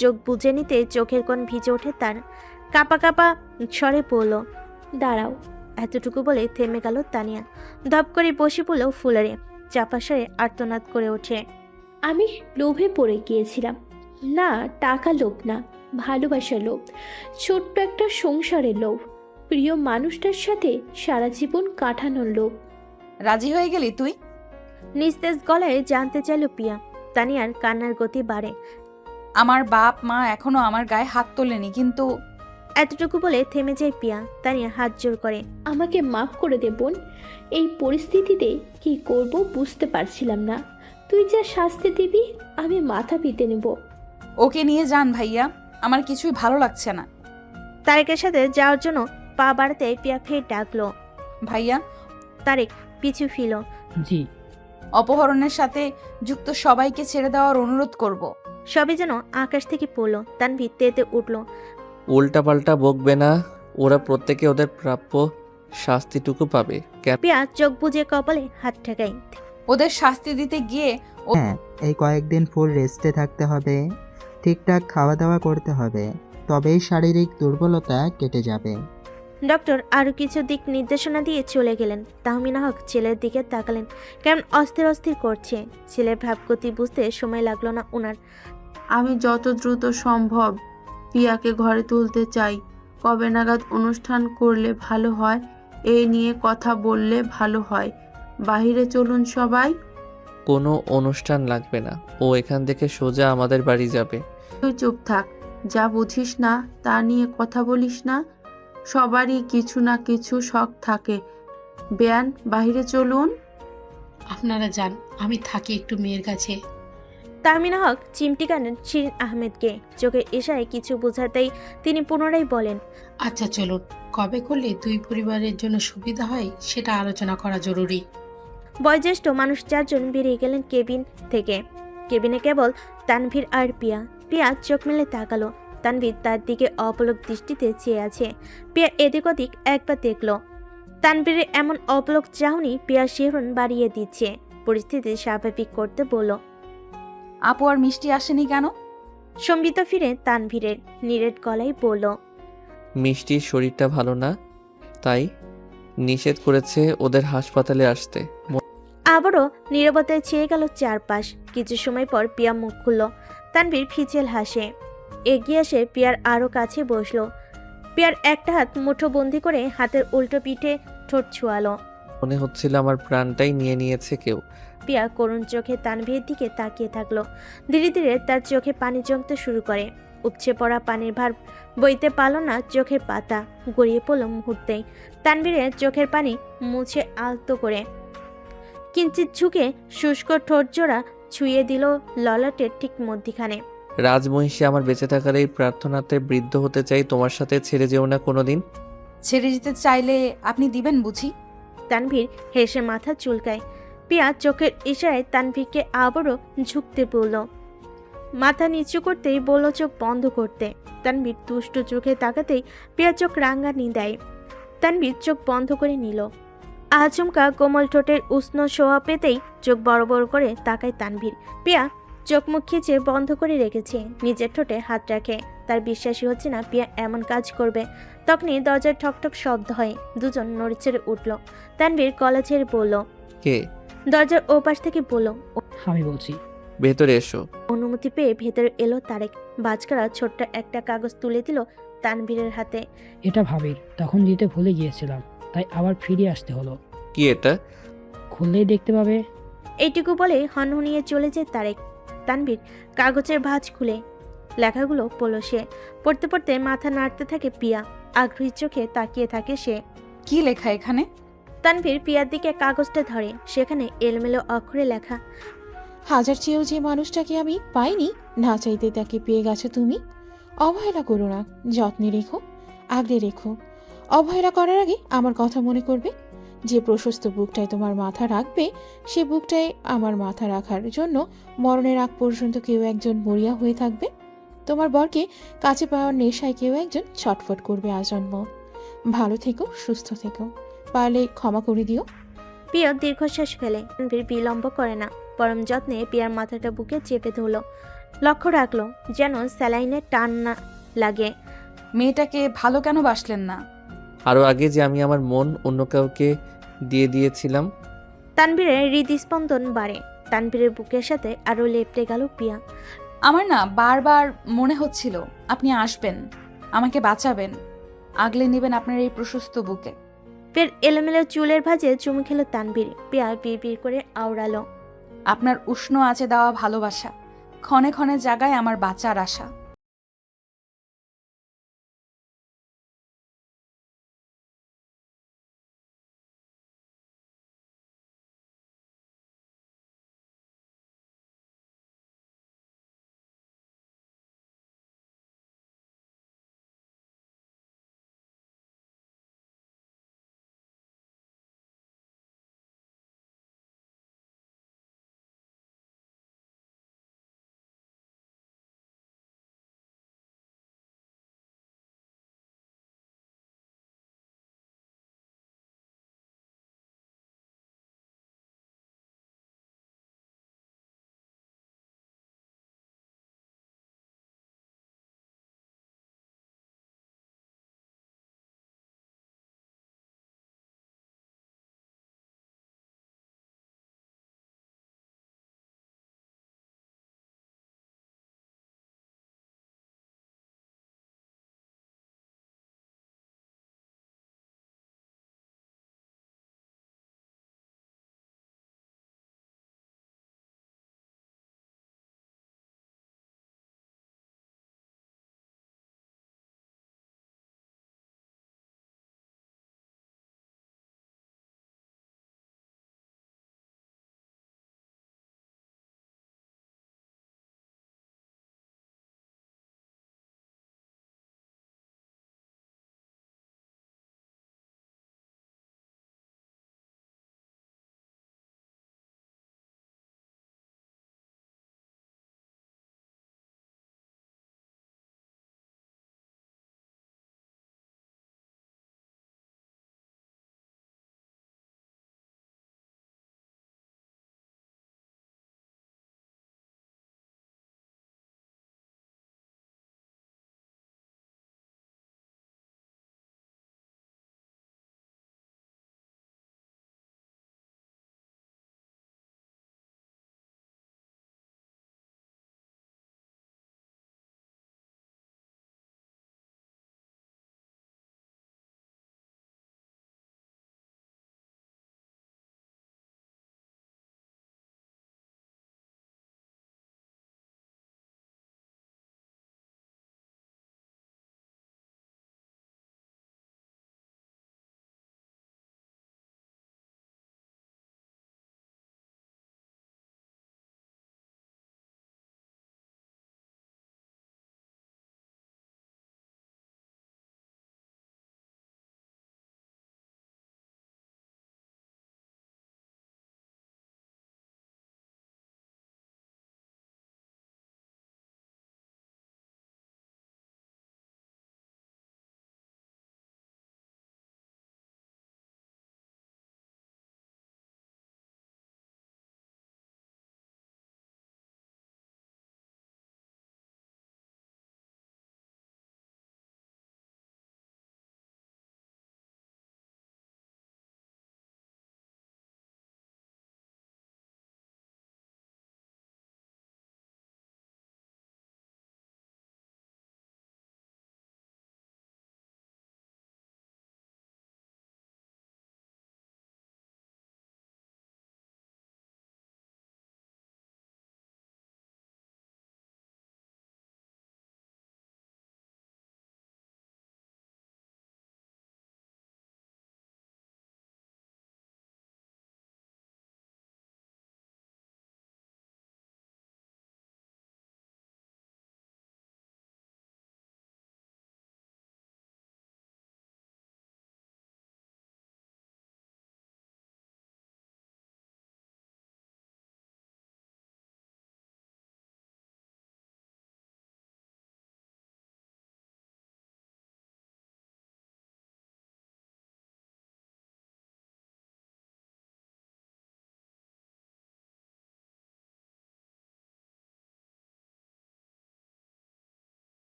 চোখ বুজে নিতে চোখের কোণ ভিজে ওঠে তার। কাপা কাপা স্বরে পড়ল, দাঁড়াও। এতটুকু বলে থেমে গেল তানিয়া। ধপ করে বসে পড়ল ফুলারে। চাপা স্বরে আর্তনাদ করে ওঠে, আমি লোভে পড়ে গিয়েছিলাম। না, টাকা লোভ না, ভালোবাসার লোভ, ছোট্ট একটা সংসারের লোভ, প্রিয় মানুষটার সাথে সারা জীবন কাটানোর লোভ। রাজি হয়ে গেলি তুই? নিস্তেজ গলায় জানতে চাইল পিয়া। তানিয়ার কান্নার গতি বাড়ে। আমার বাপ মা এখনো আমার গায়ে হাত তোলেনি, কিন্তু এতটুকু বলে থেমে যায় পিয়া। তানিয়া হাত জোর করে, আমাকে মাফ করে দে বোন, এই পরিস্থিতিতে কি করব বুঝতে পারছিলাম না। তুই যা শাস্তি দিবি আমি মাথা পিতে নেব। ওকে নিয়ে যান ভাইয়া, আমার কিছুই ভালো লাগছে না। তারেকের সাথে যাওয়ার জন্য পা বাড়াতে পিয়া ফের ডাকলো, ভাইয়া। তারেক পিছু ফিল। জি। অপহরণের সাথে যুক্ত সবাইকে ছেড়ে দেওয়ার অনুরোধ করব। সবে যেন আকাশ থেকে পড়লো। তানভীর তেতে উঠল। উল্টাপাল্টা বকবে না, ওরা প্রত্যেকে ওদের প্রাপ্য শাস্তিটুকু পাবে। পিয়া চোখ বুজে কপালে হাত ঠেকাই। ওদের শাস্তি দিতে গিয়ে হ্যাঁ, এই কয়েকদিন ফুল রেস্টে থাকতে হবে, ঠিকঠাক খাওয়া দাওয়া করতে হবে, তবেই শারীরিক দুর্বলতা কেটে যাবে। ডক্টর আরও কিছু দিক নির্দেশনা দিয়ে চলে গেলেন। তাহমিনা হক ছেলের দিকে তাকালেন, কেমন অস্থির অস্থির করছে। ছেলের ভাবগতি বুঝতে সময় লাগলো না ওনার। আমি যত দ্রুত সম্ভব পিয়াকে ঘরে তুলতে চাই। কবে নাগাদ অনুষ্ঠান করলে ভালো হয়, এই নিয়ে কথা বললে ভালো হয়। বাহিরে চলুন সবাই। কোনো অনুষ্ঠান লাগবে না, ও এখান থেকে সোজা আমাদের বাড়ি যাবে। তুই চুপ থাক, যা বুঝিস না তা নিয়ে কথা বলিস না। সবারই কিছু না কিছু শখ থাকে। বেয়ান, বাহিরে চলুন। আপনারা যান, আমি থাকি একটু মেয়ের কাছে। তাহমিনা হক চিমটি কানেন শিরিন আহমেদকে। চোখের ইশারায় কিছু বোঝাতেই তিনি পুনরায় বলেন, আচ্ছা চলুন, কবে করলে দুই পরিবারের জন্য সুবিধা হয় সেটা আলোচনা করা জরুরি। বয়োজ্যেষ্ঠ মানুষ 4 জন বেরিয়ে গেলেন কেবিন থেকে। কেবিনে কেবল তানভীর আর পিয়া। পিয়া চোখ মেলে তাকালো। তানভীর তার দিকে অপলক দৃষ্টিতে চেয়ে আছে। পিয়া এদিক ওদিক একবার দেখল। তানভীরের এমন অপলক চাহনি পিয়া শিহরণ বাড়িয়ে দিচ্ছে। পরিস্থিতি স্বাভাবিক করতে বলল, আপু আর মিষ্টি আসেনি কেন? সম্বিত ফিরে তানভীরের নিরেট গলায় বলল, মিষ্টির শরীরটা ভালো না, তাই নিষেধ করেছে ওদের হাসপাতালে আসতে। আবারও নীরবতায় চেয়ে গেল চারপাশ। কিছু সময় পর পিয়া মুখ খুলল। তানভীর ফিচেল হাসে। এগিয়ে এসে পিয়ার আরও কাছে বসলো। পিয়ার একটা হাত মুঠো বন্দি করে হাতের উল্টো পিঠে ঠোঁট ছুয়ালো। মনে হচ্ছিল আমার প্রাণটাই নিয়ে নিয়েছে কেউ। পিয়া করুণ চোখে তানভীরের দিকে তাকিয়ে থাকলো। ধীরে ধীরে তার চোখে পানি জমতে শুরু করে। উপচে পড়া পানির ভার বইতে পারল না চোখের পাতা, গড়িয়ে পড়ল মুহূর্তেই। তানভীরের চোখের পানি মুছে আলতো করে কিঞ্চিত ঝুঁকে শুষ্ক ঠোঁট জোড়া ছুঁয়ে দিল ললাটের ঠিক মধ্যিখানে। রাজমহিষী, আমার বেঁচে থাকার এই প্রার্থনাতে বৃদ্ধ হতে চাই, তোমার সাথে ছেড়ে যেও না কোনোদিন। ছেড়ে যেতে চাইলে আপনি দিবেন বুঝি? তানভীর হেসে মাথা চুলকায়। পিয়া চোখের ইশারায় তানভীরকে আবারও ঝুঁকতে বলল। মাথা নিচু করতেই বলল চোখ বন্ধ করতে। তানভীর দুষ্ট চোখে তাকাতেই পিয়া চোখ রাঙানি দেয়। তানভীর চোখ বন্ধ করে নিল। আচমকা কোমল ঠোঁটের উষ্ণ শোয়া পেতেই চোখ বড় বড় করে তাকায় তানভীর। পিয়া চোখ মুখ খিচে বন্ধ করে রেখেছে, নিজের ঠোঁটে হাত রাখে। তার বিশ্বাসই হচ্ছে না পিয়া এমন কাজ করবে। তখনই দরজার ঠকঠক শব্দ হয়। দুজন নড়েচড়ে উঠল। তানভীর গলা ছেড়ে বলল, কে? দরজার ওপাশ থেকে বলল, আমি বলছি। ভেতরে এসো। অনুমতি পেয়ে ভেতরে এলো তারেক। বাজকারা ছোট্ট একটা কাগজ তুলে দিল তানভীরের হাতে। এটা ভাবির, তখন দিতে ভুলে গিয়েছিলাম, তাই আবার ফিরে আসতে হলো। কি এটা? খুললেই দেখতে পাবে। এইটুকু বলে হনহনিয়ে চলে যায় তারেক। তানভীর কাগজের ভাঁজ খুলে লেখাগুলো পড়ল সে। পড়তে পড়তে মাথা নাড়তে থাকে পিয়া। আগ্রহী চোখে তাকিয়ে থাকে সে। কি লেখা এখানে? তানভীর পিয়ার দিকে কাগজটা ধরে। সেখানে এলোমেলো অক্ষরে লেখা, হাজার চেয়েও যে মানুষটাকে আমি পাইনি, না চাইতে তাকে পেয়ে গেছো তুমি। অবহেলা করো না, যত্নে রেখো, আগলে রেখো। অবহেলা করার আগে আমার কথা মনে করবে। যে প্রশস্ত বুকটায় তোমার মাথা রাখবে, সে বুকটায় আমার মাথা রাখার জন্য মরণের আগ পর্যন্ত কেউ একজন মরিয়া হয়ে থাকবে। তোমার বরকে কাছে পাওয়ার নেশায় কেউ একজন ছটফট করবে আজন্ম। ভালো থেকো, সুস্থ থেকো, পারলে ক্ষমা করে দিও। পিয়া দীর্ঘশ্বাস ফেলে। তানভীর বিলম্ব করে না, পরম যত্নে পিয়ার মাথাটা বুকে চেপে ধরল। লক্ষ্য রাখলো যেন স্যালাইনের টান না লাগে। মেয়েটাকে ভালো কেন বাসলেন না? আরও আগে যে আমি আমার মন অন্য কাউকে দিয়ে দিয়েছিলাম। তানভীরের হৃদস্পন্দন বাড়ে। তানভীরের বুকের সাথে আরো লেপটে গেল পিয়া। আমার না বারবার মনে হচ্ছিল আপনি আসবেন, আমাকে বাঁচাবেন, আগলে নেবেন আপনার এই প্রশস্ত বুকে। ফের এলোমেলো চুলের ভাঁজে চুমু খেলো তানভীর। পিয়া বিড়বিড় করে আওড়ালো, আপনার উষ্ণ আঁচে দেওয়া ভালোবাসা, ক্ষণে ক্ষণে জাগায় আমার বাঁচার আশা।